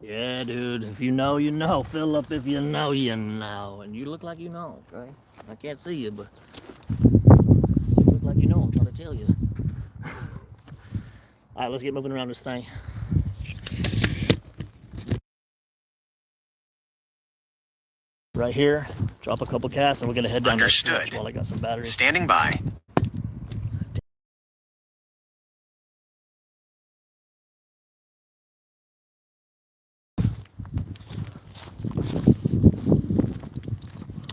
S1: Yeah, dude. If you know, you know. Philip, if you know, you know. And you look like you know, okay? I can't see you, but you look like you know. I'm trying to tell you. All right, let's get moving around this thing. Right here, drop a couple casts, and we're gonna head down.
S2: Understood.
S1: While I got some batteries.
S2: Standing by.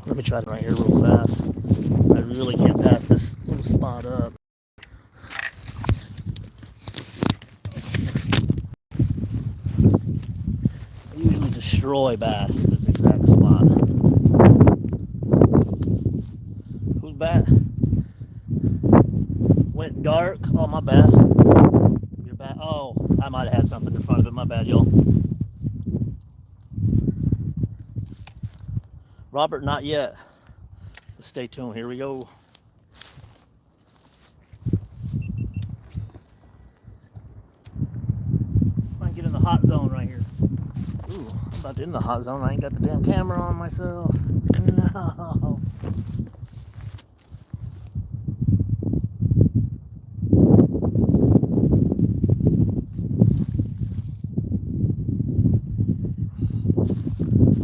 S1: Let me try it right here real fast. I really can't pass this little spot up. I usually destroy bass at this exact spot. Who's bad? Went dark. Oh, my bad. You're bad. Oh, I might have had something in front of it. My bad, y'all. Robert, not yet. Stay tuned. Here we go. I can get in the hot zone right here. Ooh, I'm about to in the hot zone. I ain't got the damn camera on myself. No.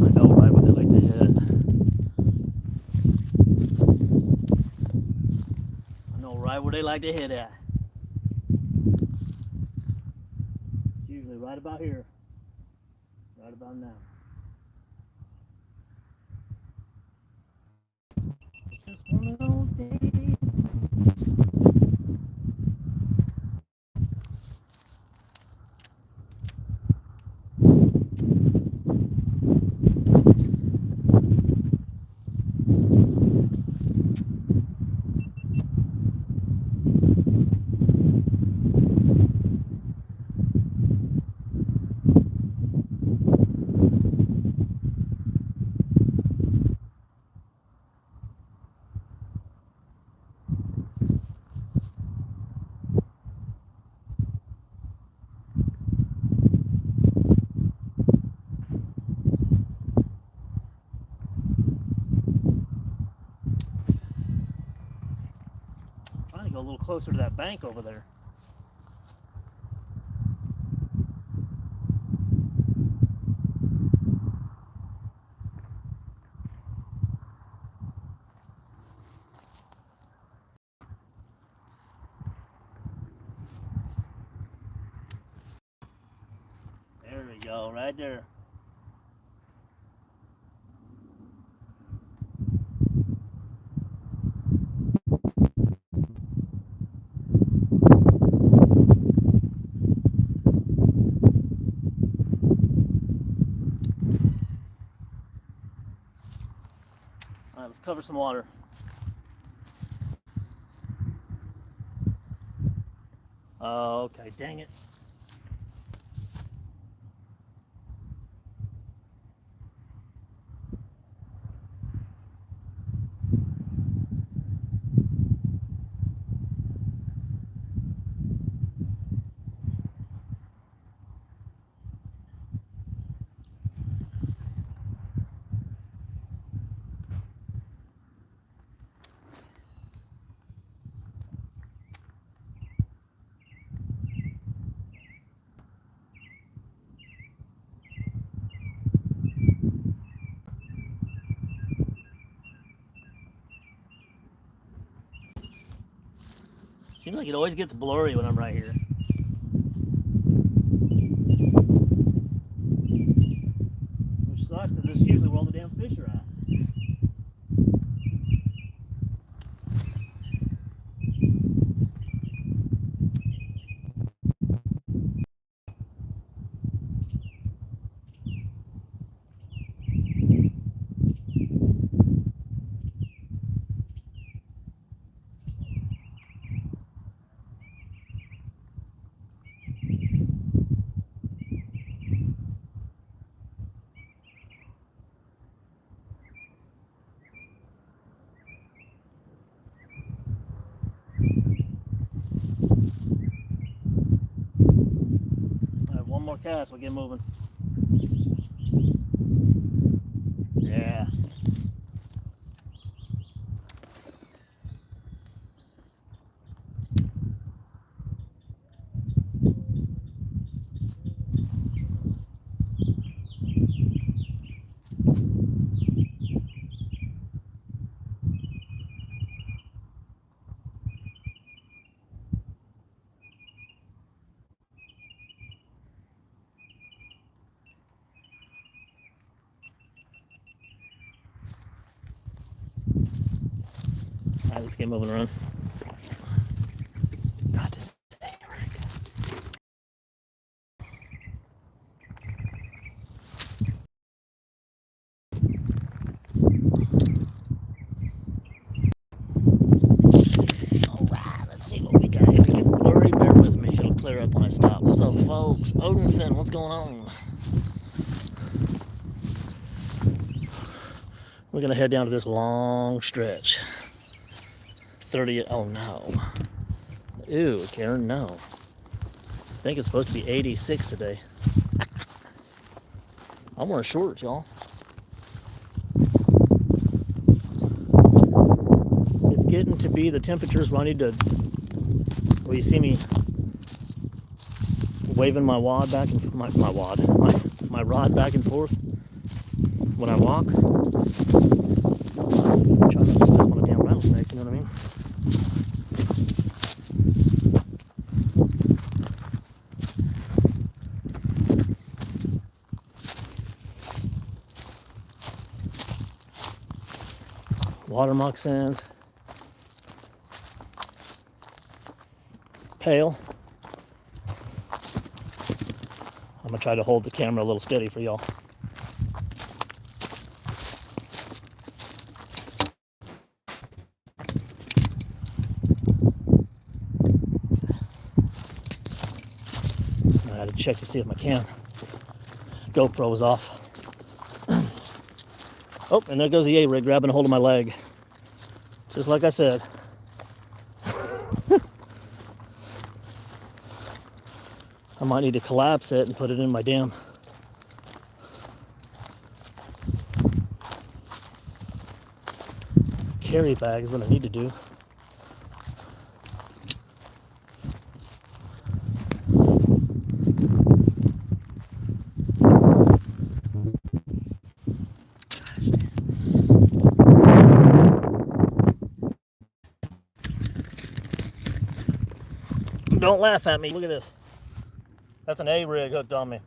S1: I know right what they like to hit. I know right where they like to hit at. It's usually right about here. Right about now. It's just one of those days. Go a little closer to that bank over there. There we go, right there. All right, let's cover some water. Oh, okay, dang it. Seems like it always gets blurry when I'm right here. Which sucks because this is usually where all the damn fish are at. more casts, we'll get moving. Yeah. All right, let's get moving around. God, this thing. All right, let's see what we got. If it gets blurry, bear with me. It'll clear up when I stop. What's up, folks? Odinson, what's going on? We're gonna head down to this long stretch. 30. Oh no. Ew, Karen, no. I think it's supposed to be 86 today. I'm wearing shorts, y'all. It's getting to be the temperatures where I need to. Well, you see me waving my wad back and my rod back and forth when I walk. I'm trying not to step on a damn rattlesnake, you know what I mean? Water moccasins, pail. I'm gonna try to hold the camera a little steady for y'all. I had to check to see if my GoPro was off. Oh, and there goes the A-rig grabbing a hold of my leg. Just like I said. I might need to collapse it and put it in my damn carry bag is what I need to do. Don't laugh at me. Look at this. That's an A-rig hooked on me.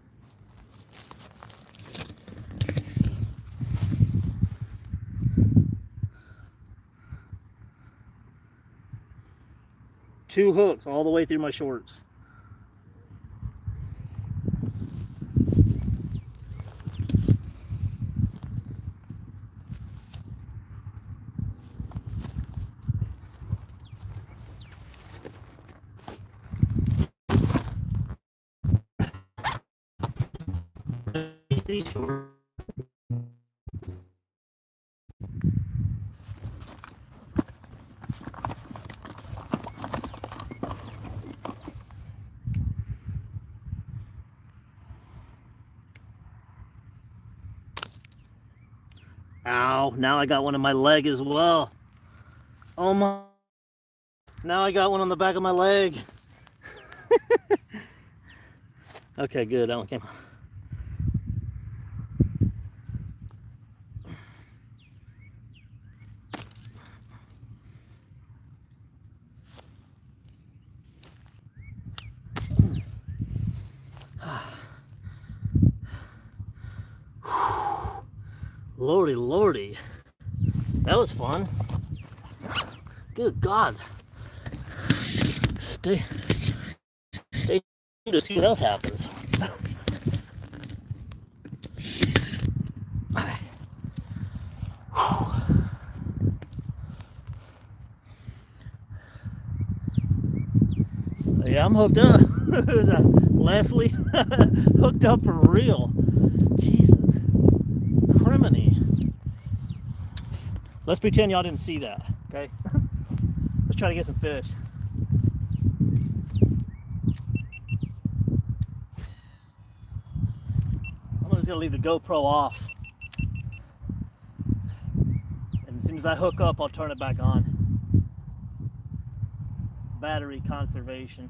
S1: Two hooks all the way through my shorts. Ow, now I got one in my leg as well. Oh my. Now I got one on the back of my leg. Okay, good, that one came on. Lordy, lordy. That was fun. Good God. Stay tuned to see what else happens. Yeah, I'm hooked up. There's a Leslie hooked up for real. Jesus. Criminy. Let's pretend y'all didn't see that, okay? Let's try to get some fish. just gonna leave the GoPro off. And as soon as I hook up, I'll turn it back on. Battery conservation.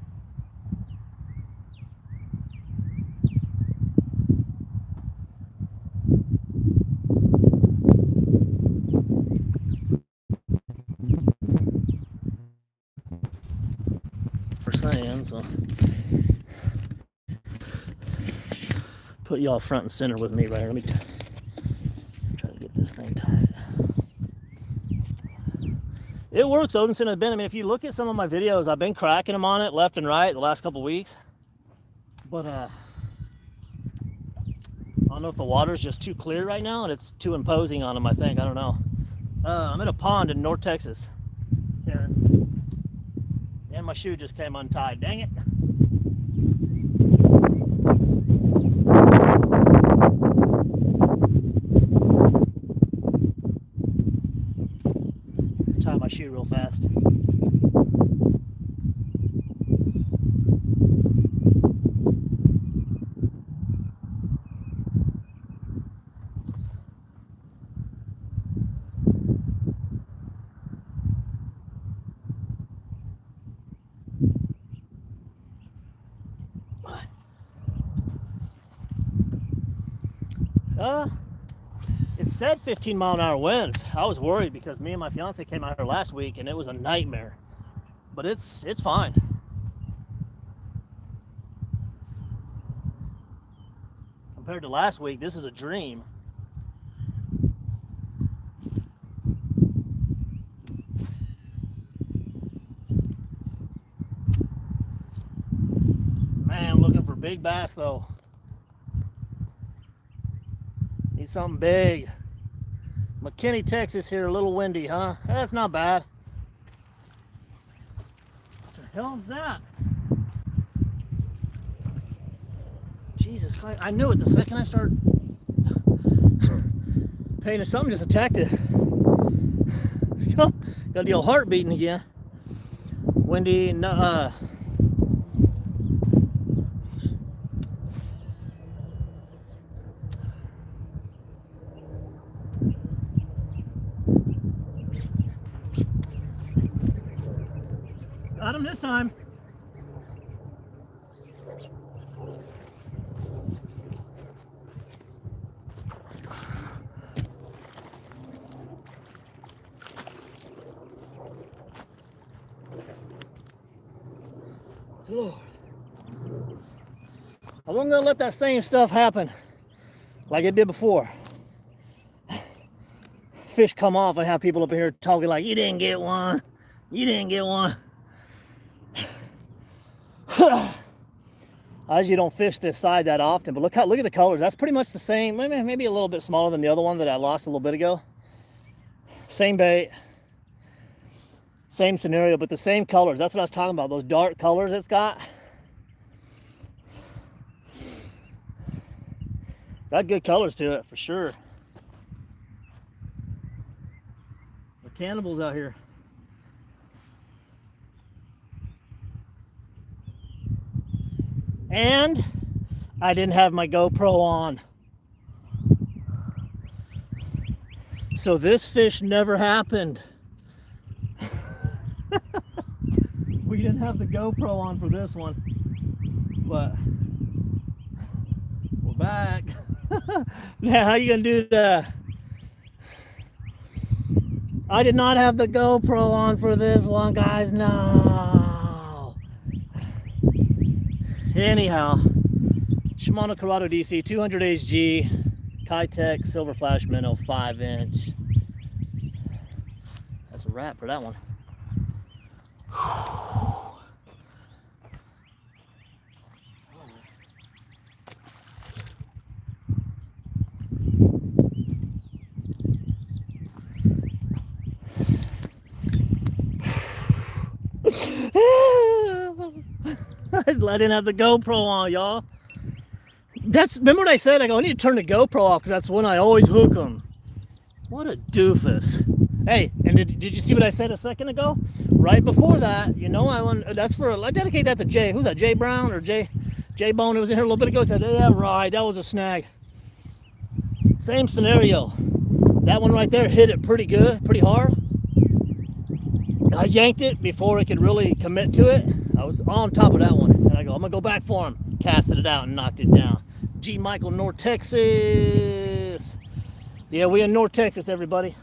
S1: For saying, so put y'all front and center with me right here. Let me try to get this thing tied. It works, Odinson and Ben. I mean, if you look at some of my videos, I've been cracking them on it left and right the last couple weeks. But I don't know if the water's just too clear right now and it's too imposing on them, I think. I don't know. I'm in a pond in North Texas. Here. And my shoe just came untied. Dang it. Tie my shoe real fast. It said 15-mile-an-hour winds. I was worried because me and my fiance came out here last week and it was a nightmare. But it's fine. Compared to last week, this is a dream. Man, I'm looking for big bass though. Need something big. McKinney, Texas here, a little windy, huh? That's not bad. What the hell is that? Jesus Christ, I knew it the second I started paying to something, just attacked it. Got the old heart beating again. Windy, got him this time. Lord. I wasn't gonna let that same stuff happen like it did before. Fish come off and have people up here talking like, you didn't get one. You didn't get one. I usually don't fish this side that often, but look at the colors. That's pretty much the same, maybe a little bit smaller than the other one that I lost a little bit ago. Same bait, same scenario, but the same colors. That's what I was talking about, those dark colors it's got. Got good colors to it for sure. We're cannibals out here. And I didn't have my GoPro on. So this fish never happened. We didn't have the GoPro on for this one. But we're back. Now how you gonna do that? I did not have the GoPro on for this one, guys. No. Anyhow, Shimano Corrado DC 200 HG, Kitech Silver Flash Minnow 5-inch. That's a wrap for that one. I didn't have the GoPro on, y'all. Remember what I said? I go, I need to turn the GoPro off because that's when I always hook them. What a doofus. Hey, and did you see what I said a second ago? Right before that, you know, I dedicate that to Jay. Who's that? Jay Brown or Jay Bone? It was in here a little bit ago. He said, yeah, right, that was a snag. Same scenario. That one right there hit it pretty good, pretty hard. I yanked it before it could really commit to it. I was on top of that one. And I go, I'm gonna go back for him. Casted it out and knocked it down. G. Michael, North Texas. Yeah, we in North Texas, everybody.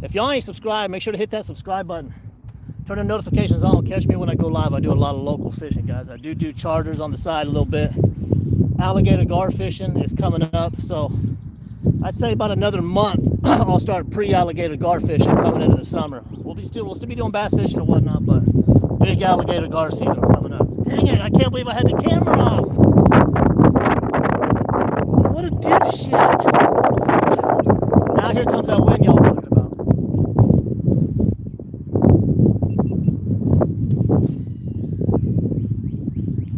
S1: If y'all ain't subscribed, make sure to hit that subscribe button. Turn the notifications on. Catch me when I go live. I do a lot of local fishing, guys. I do charters on the side a little bit. Alligator gar fishing is coming up, so I'd say about another month I'll start pre-alligator gar fishing coming into the summer. We'll still be doing bass fishing and whatnot, but big alligator gar season's coming up. Dang it, I can't believe I had the camera off. What a dipshit. Now here comes that wind y'all talking about.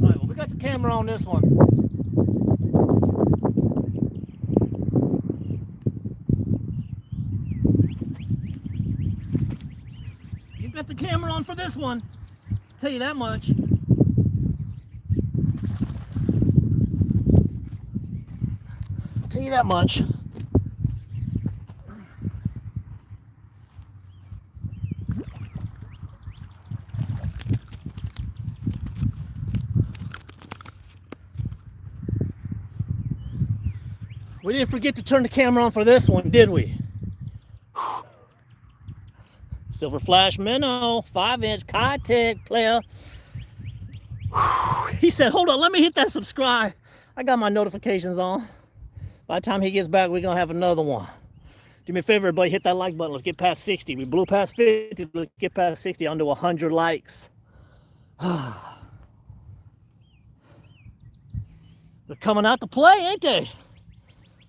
S1: Alright, well we got the camera on this one. Got the camera on for this one. I'll tell you that much. I'll tell you that much. We didn't forget to turn the camera on for this one, did we? Silver Flash Minnow, 5-inch Kitech player. He said, hold on, let me hit that subscribe. I got my notifications on. By the time he gets back, we're going to have another one. Do me a favor, everybody, hit that like button. Let's get past 60. We blew past 50. Let's get past 60, under 100 likes. They're coming out to play, ain't they?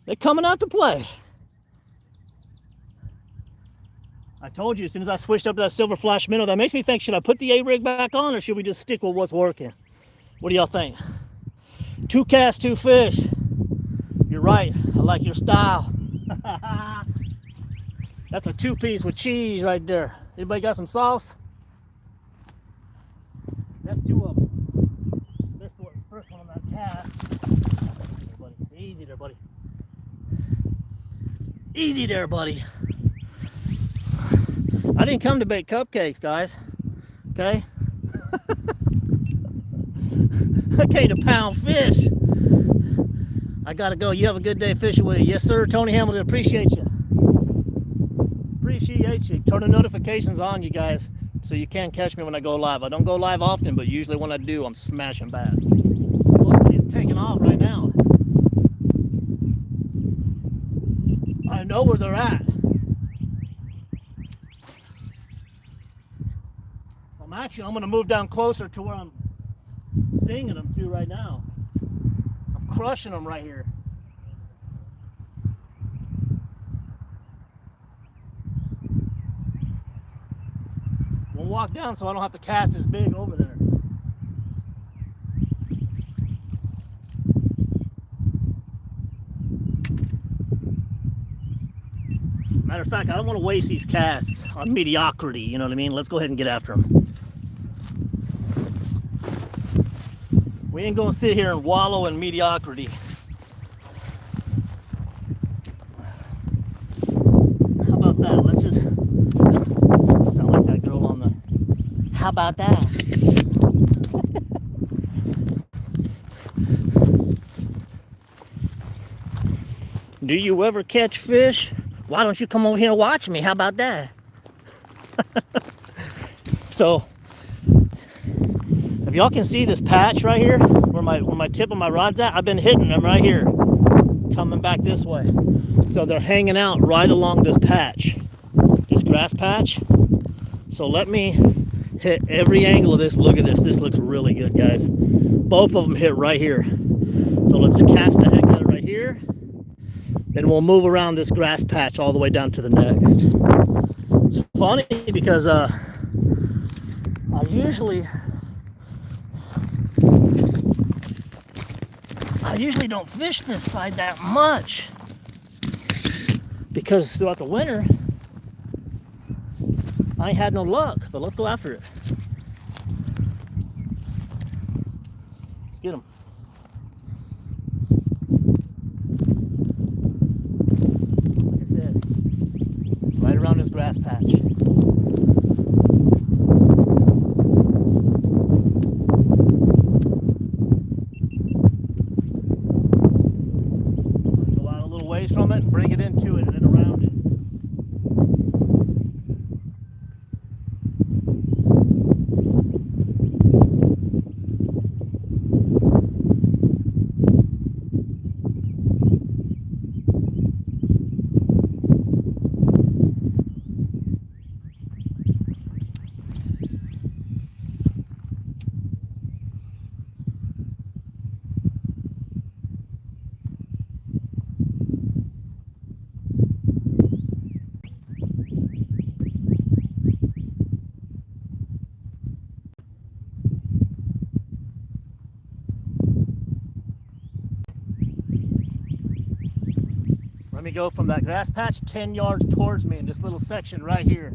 S1: They're coming out to play. I told you, as soon as I switched up to that Silver Flash Minnow, that makes me think, should I put the A-rig back on or should we just stick with what's working? What do y'all think? 2 casts, 2 fish. You're right. I like your style. That's a 2-piece with cheese right there. Anybody got some sauce? That's 2 of them. First one on that cast. Easy there, buddy. Easy there, buddy. I didn't come to bake cupcakes, guys. Okay? I came to pound fish. I gotta go. You have a good day fishing with you. Yes, sir. Tony Hamilton, appreciate you. Appreciate you. Turn the notifications on, you guys, so you can catch me when I go live. I don't go live often, but usually when I do, I'm smashing bass. Luckily, it's taking off right now. I know where they're at. I'm going to move down closer to where I'm singing them to right now. I'm crushing them right here. We'll walk down so I don't have to cast as big over there. Matter of fact, I don't want to waste these casts on mediocrity, you know what I mean? Let's go ahead and get after them. We ain't gonna sit here and wallow in mediocrity. How about that? Let's just sound like that girl on the. How about that? Do you ever catch fish? Why don't you come over here and watch me? How about that? So, if y'all can see this patch right here, where my tip of my rod's at, I've been hitting them right here, coming back this way. So they're hanging out right along this patch, this grass patch. So let me hit every angle of this. Look at this. This looks really good, guys. Both of them hit right here. So let's cast the heck out of right here. Then we'll move around this grass patch all the way down to the next. It's funny because I usually don't fish this side that much because throughout the winter I ain't had no luck, but let's go after it. Let's get them. grass patch. Go out a little ways from it and bring it into it and then around it. Let me go from that grass patch 10 yards towards me in this little section right here.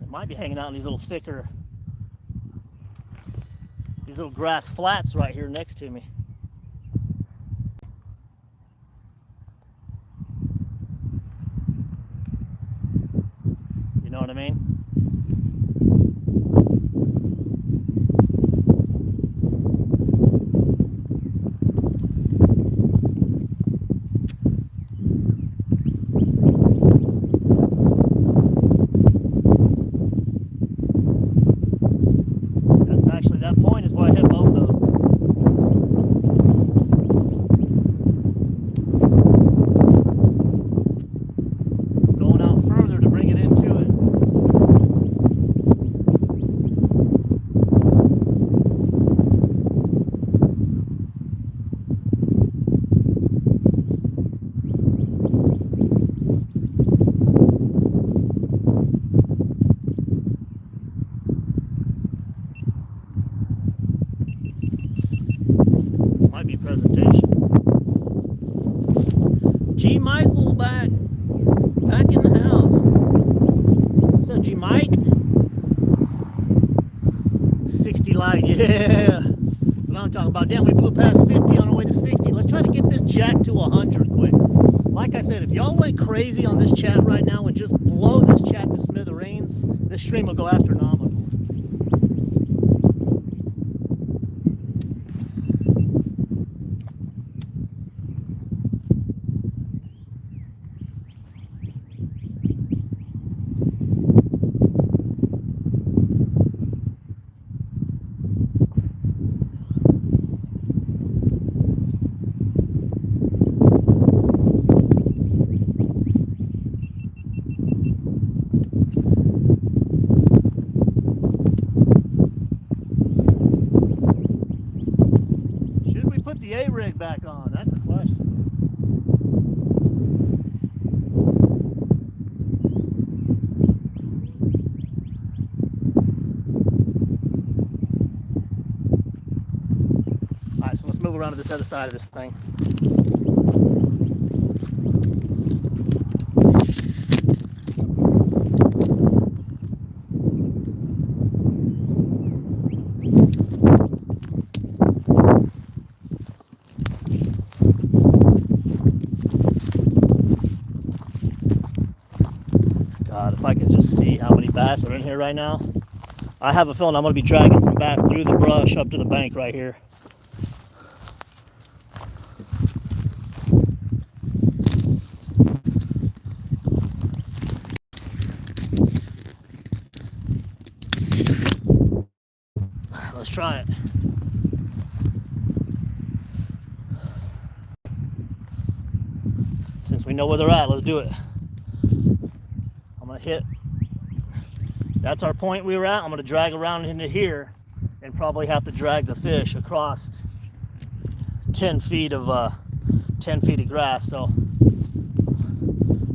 S1: It might be hanging out in these little thicker, these little grass flats right here next to me. You know what I mean? That's actually, that point is where I hit both those. Going out further to bring it into it. Might be presentation. G. Michael back in the house. What's up, G. Mike? 60 light, yeah. That's what I'm talking about. Damn, we blew past 50 on our way to 60. Let's try to get this jack to 100 quick. Like I said, if y'all went crazy on this chat right now and just blow this chat to smithereens, this stream will go astronomical. The A-rig back on? That's the question. Alright, so let's move around to this other side of this thing. God, if I could just see how many bass are in here right now. I have a feeling I'm going to be dragging some bass through the brush up to the bank right here. Let's try it. Since we know where they're at, let's do it. I'm gonna hit, that's our point we were at. I'm gonna drag around into here and probably have to drag the fish across 10 feet of grass. So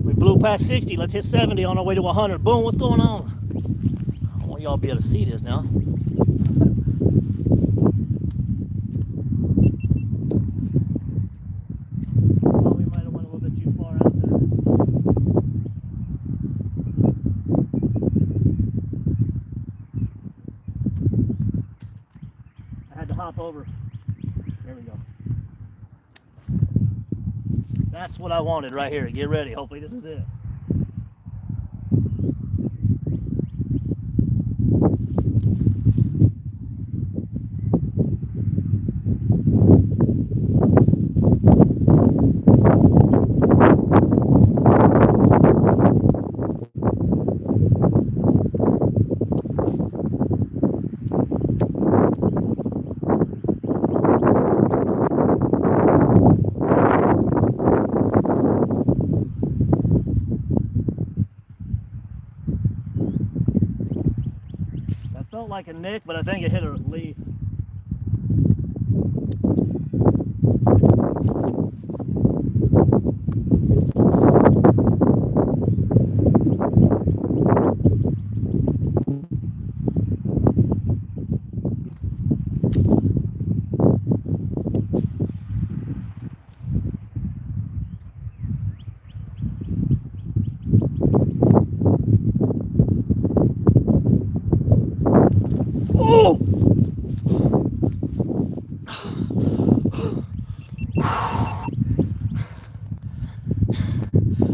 S1: we blew past 60, let's hit 70 on our way to 100. Boom, what's going on? I want y'all to be able to see this now. Oh, we might have went a little bit too far out there. over. There we go. That's what I wanted right here. Get ready. Hopefully this is it. Felt like a nick, but I think it hit a leaf. Oh!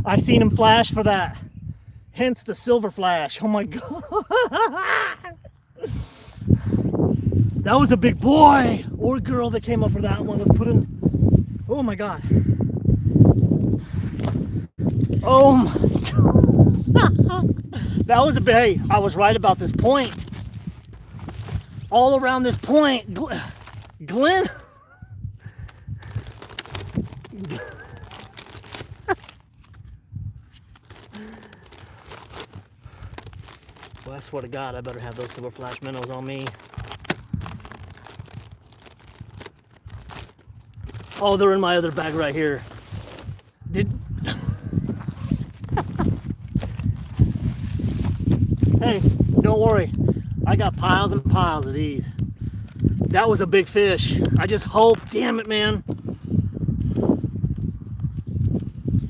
S1: I seen him flash for that. Hence the silver flash. Oh my God. That was a big boy or girl that came up for that one. Was put in. Oh my God. Oh my God. That was a big. Hey, I was right about this point. All around this point, Glenn. Well, I swear to God, I better have those silver flash minnows on me. Oh, they're in my other bag right here. Hey, don't worry. I got piles and piles of these. That was a big fish. I just hope, damn it, man.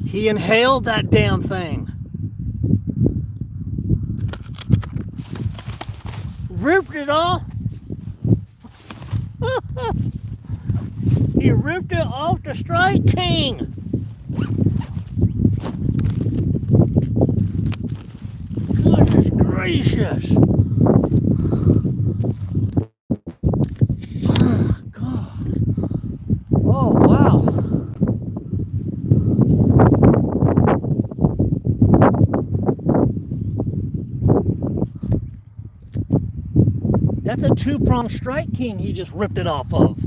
S1: He inhaled that damn thing. Ripped it off. He ripped it off the Strike King. Goodness gracious. Oh, God. Oh, wow. That's a two-pronged Strike King he just ripped it off of.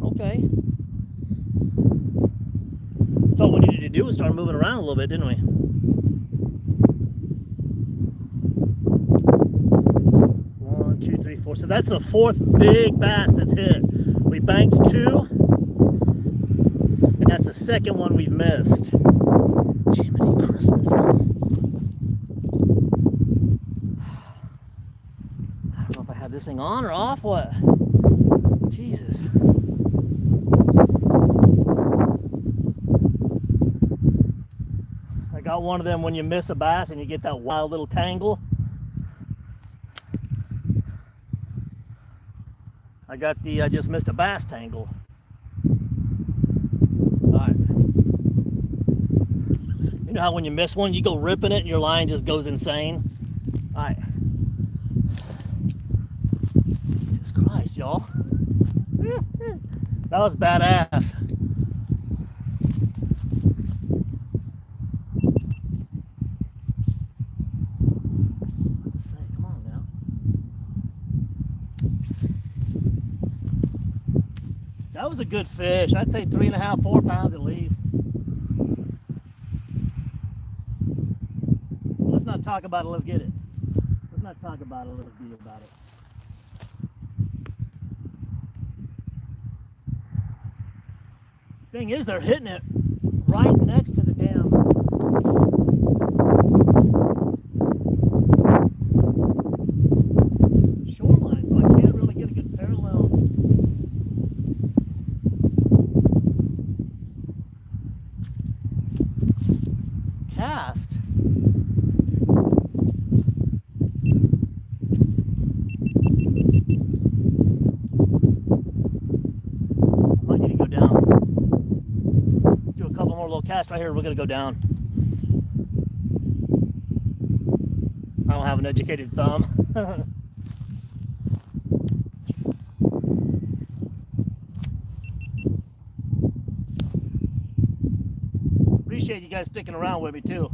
S1: Okay. So all we needed to do was start moving around a little bit, didn't we? One, two, three, four. So that's the fourth big bass that's hit. We banked two, and that's the second one we've missed. Jiminy Christmas. I don't know if I had this thing on or off. What? Jesus. I got one of them when you miss a bass and you get that wild little tangle. I got the I just missed a bass tangle. Alright. You know how when you miss one, you go ripping it and your line just goes insane? Alright. Jesus Christ, y'all. That was badass. Just say, come on now. That was a good fish. I'd say 3.5, 4 pounds at least. Let's not talk about it, let's get it. Let's not talk about it, let's be about it. Thing is, they're hitting it right next to the dam. Shoreline, so I can't really get a good parallel. Cast. little cast right here. We're gonna go down. I don't have an educated thumb. Appreciate you guys sticking around with me too.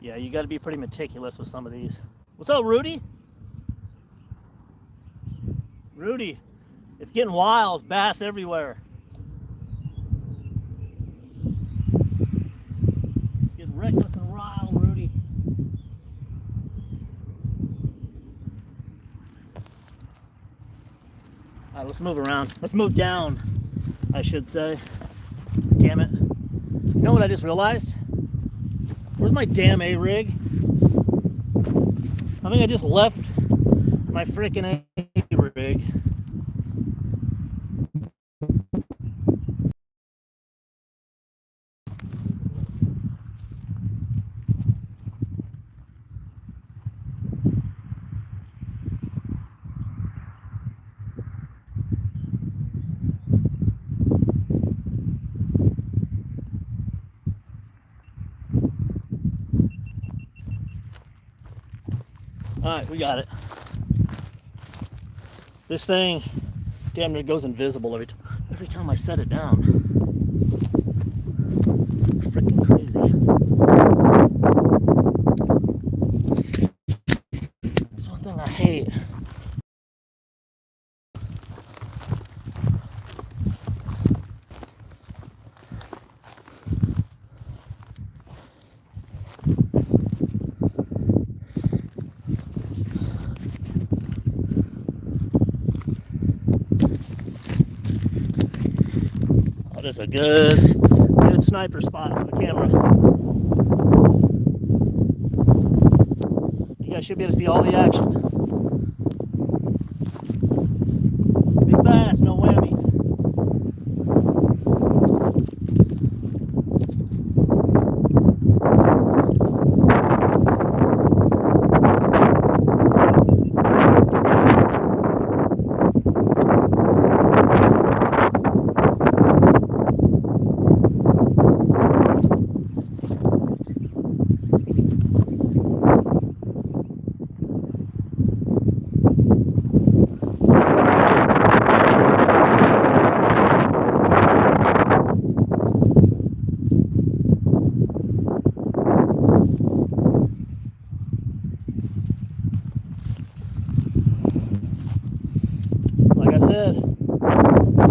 S1: Yeah, you got to be pretty meticulous with some of these. What's up, Rudy? Rudy, it's getting wild. Bass everywhere. Getting reckless and wild, Rudy. All right, let's move around. Let's move down, I should say. Damn it. You know what I just realized? Where's my damn A-rig? I think I just left my freaking A-rig. All right, we got it. This thing damn near goes invisible every time I set it down. Freaking crazy. That's one thing I hate. This is a good sniper spot for the camera. You guys should be able to see all the action. Big bass, no whammies.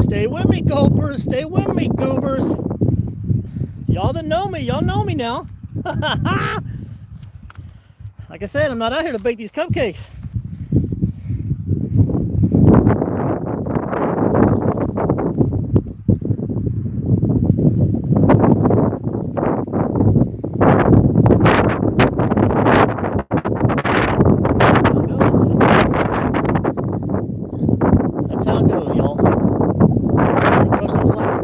S1: Stay with me, gophers. Stay with me, goobers. Y'all that know me, y'all know me now. Like I said, I'm not out here to bake these cupcakes. That's how it goes, y'all. Trust those lights.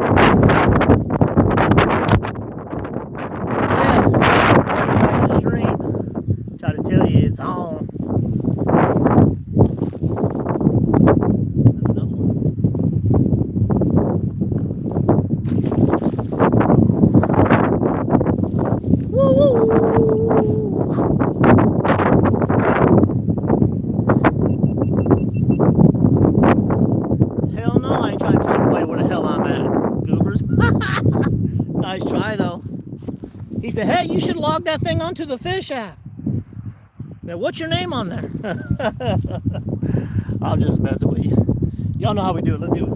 S1: Yeah, back to the stream. Try to tell you it's on. Another one. Woo! Hell no, I ain't trying to tell everybody where the hell I'm at, goobers. Nice try though. He said, hey, you should log that thing onto the fish app. Now, what's your name on there? I'm just messing with you. Y'all know how we do it. Let's do it.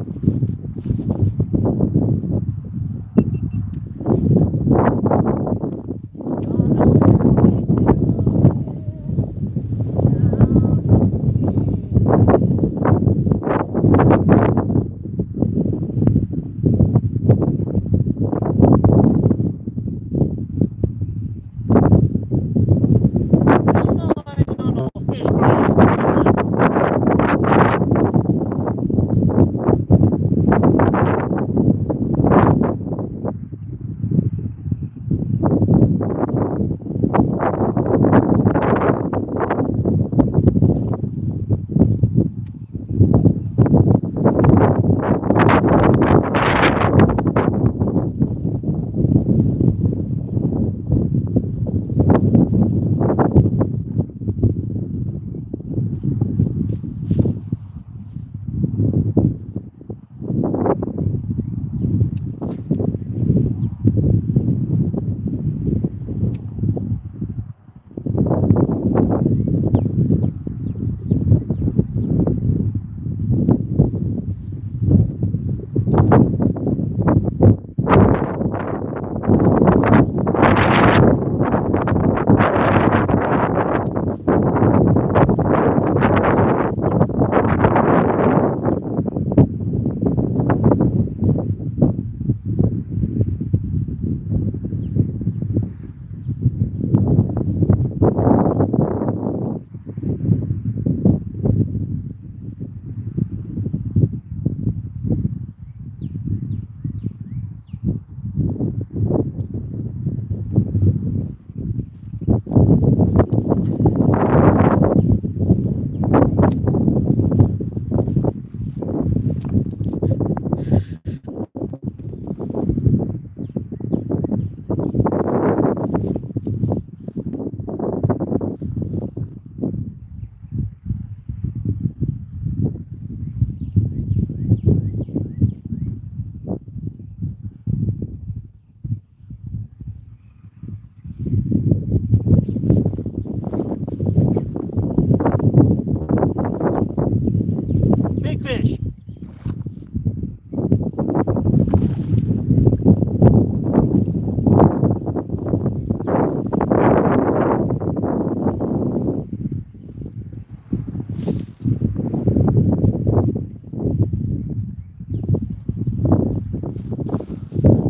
S1: fish.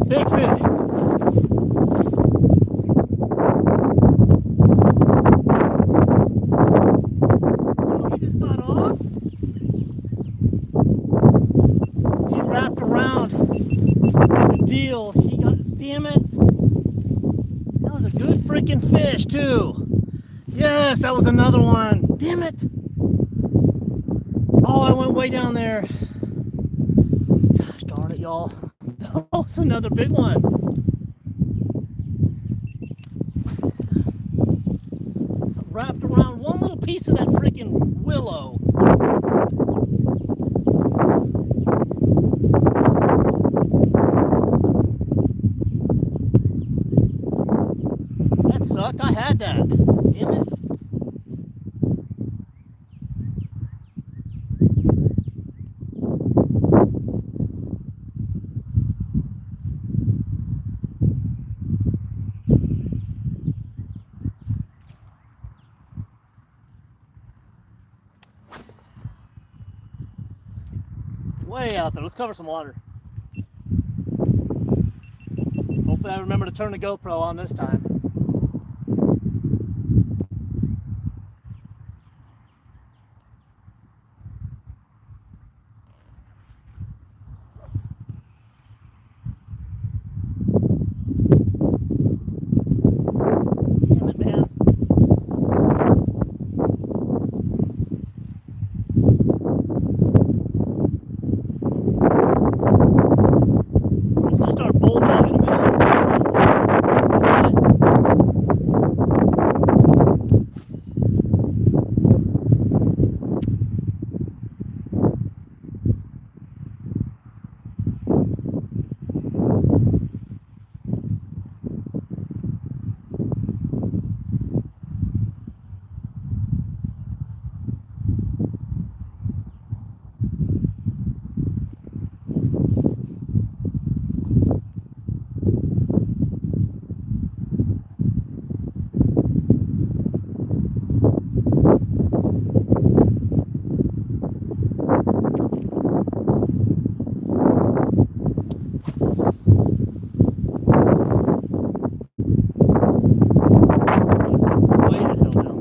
S1: Big fish. Oh, he just got off. He wrapped around the deal. He got, damn it. That was a good freaking fish too. Yes, that was another one. Damn it. Oh, I went way down there. Gosh darn it, y'all. Oh, it's another big one. Wrapped around one little piece of that freaking willow. That sucked. I had that. Damn it. Way out there. Let's cover some water. Hopefully I remember to turn the GoPro on this time. Damn it, man. He's gonna start bulldogging me. Way the hell down.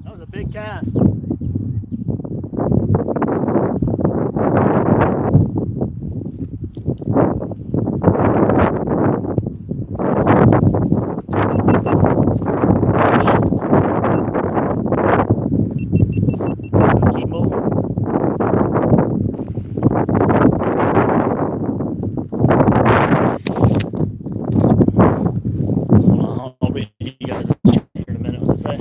S1: That was a big cast. Let's keep moving. I'll read you guys here in a minute. What's it say?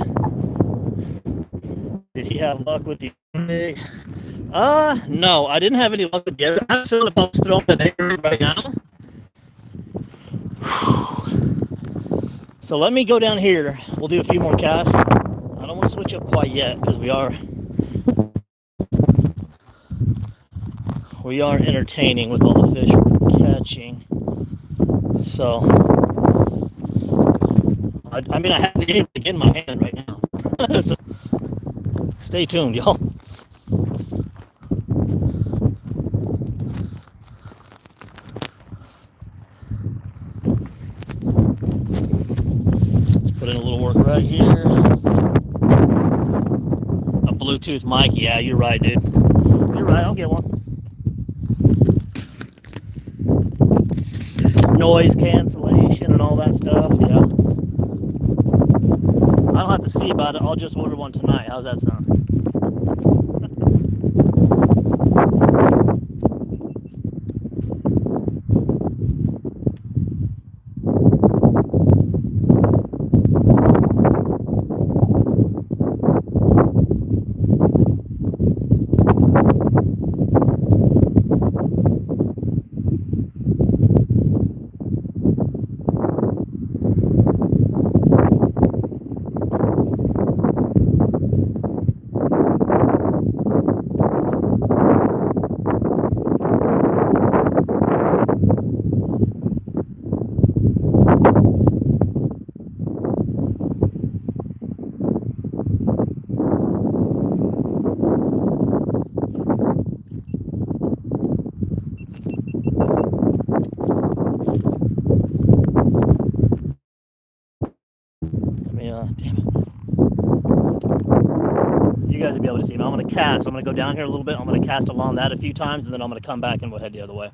S1: Did he have luck with the big? No, I didn't have any luck with the other. I'm feeling if I was throwing an egg right now. So let me go down here. We'll do a few more casts. I don't want to switch up quite yet because we are entertaining with all the fish we're catching. So I mean I have the game in my hand right now. So stay tuned, y'all. Let's put in a little work right here. A Bluetooth mic, yeah, you're right, dude. You're right, I'll get one. Noise cancellation and all that stuff, yeah. I don't have to see about it, I'll just order one tonight. How's that sound? going to cast. I'm going to go down here a little bit. I'm going to cast along that a few times, and then I'm going to come back and we'll head the other way.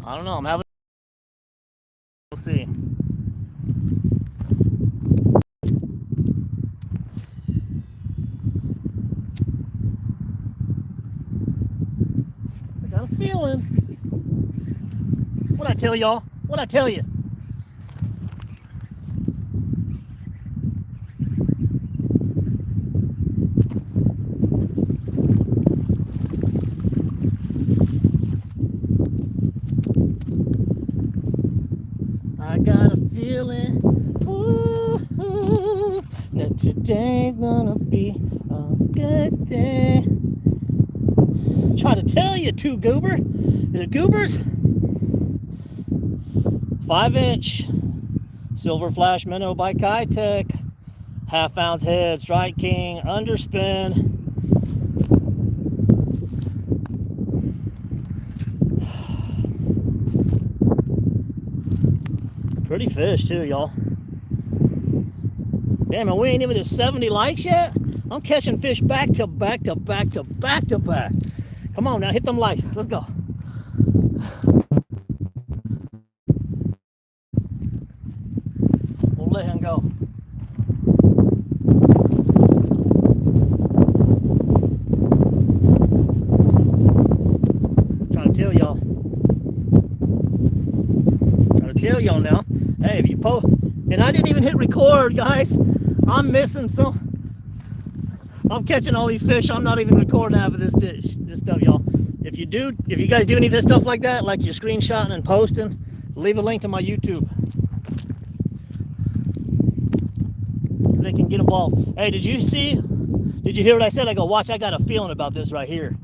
S1: I don't know. I'm having. We'll see. I got a feeling. What'd I tell y'all? What'd I tell you? I got a feeling that today's gonna be a good day. Try to tell you, two goober. Is it goobers? 5-inch silver flash minnow by Kitech. Half-ounce head, Strike King, underspin. Pretty fish too, y'all. Damn, and we ain't even at 70 likes yet? I'm catching fish back to back to back to back to back. Come on now, hit them likes. Let's go. We'll let him go. Trying to tell y'all. Trying to tell y'all now. Hey, if you post, and I didn't even hit record, guys. I'm missing some. I'm catching all these fish. I'm not even recording half of this stuff, y'all. If you guys do any of this stuff like that, like you're screenshotting and posting, leave a link to my YouTube so they can get involved. Hey, did you hear what I said? I go, watch, I got a feeling about this right here.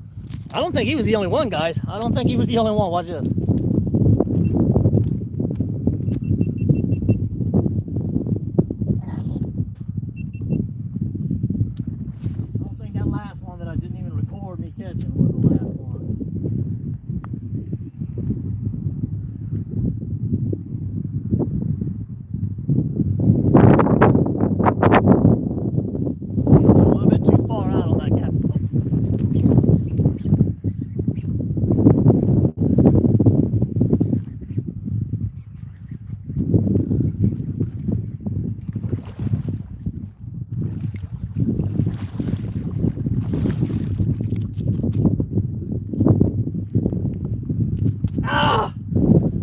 S1: I don't think he was the only one, guys. I don't think he was the only one. Watch this.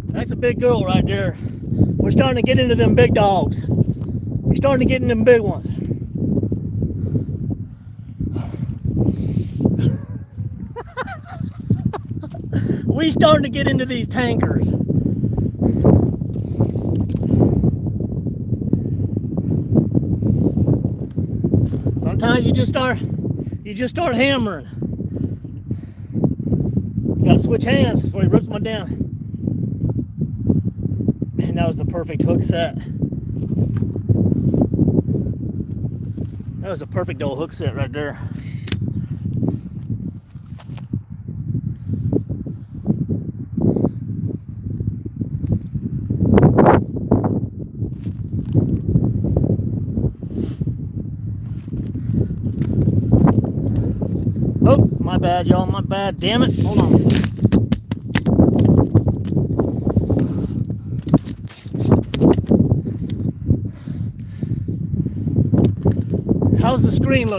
S1: That's a big girl right there. We're starting to get into them big dogs. We're starting to get in them big ones. we starting to get into these tankers. Sometimes you just start hammering. Gotta switch hands before he rips one down. Man, that was the perfect hook set. That was the perfect old hook set right there. Oh, my bad, y'all, my bad. Damn it. Hold on. How's the screen look?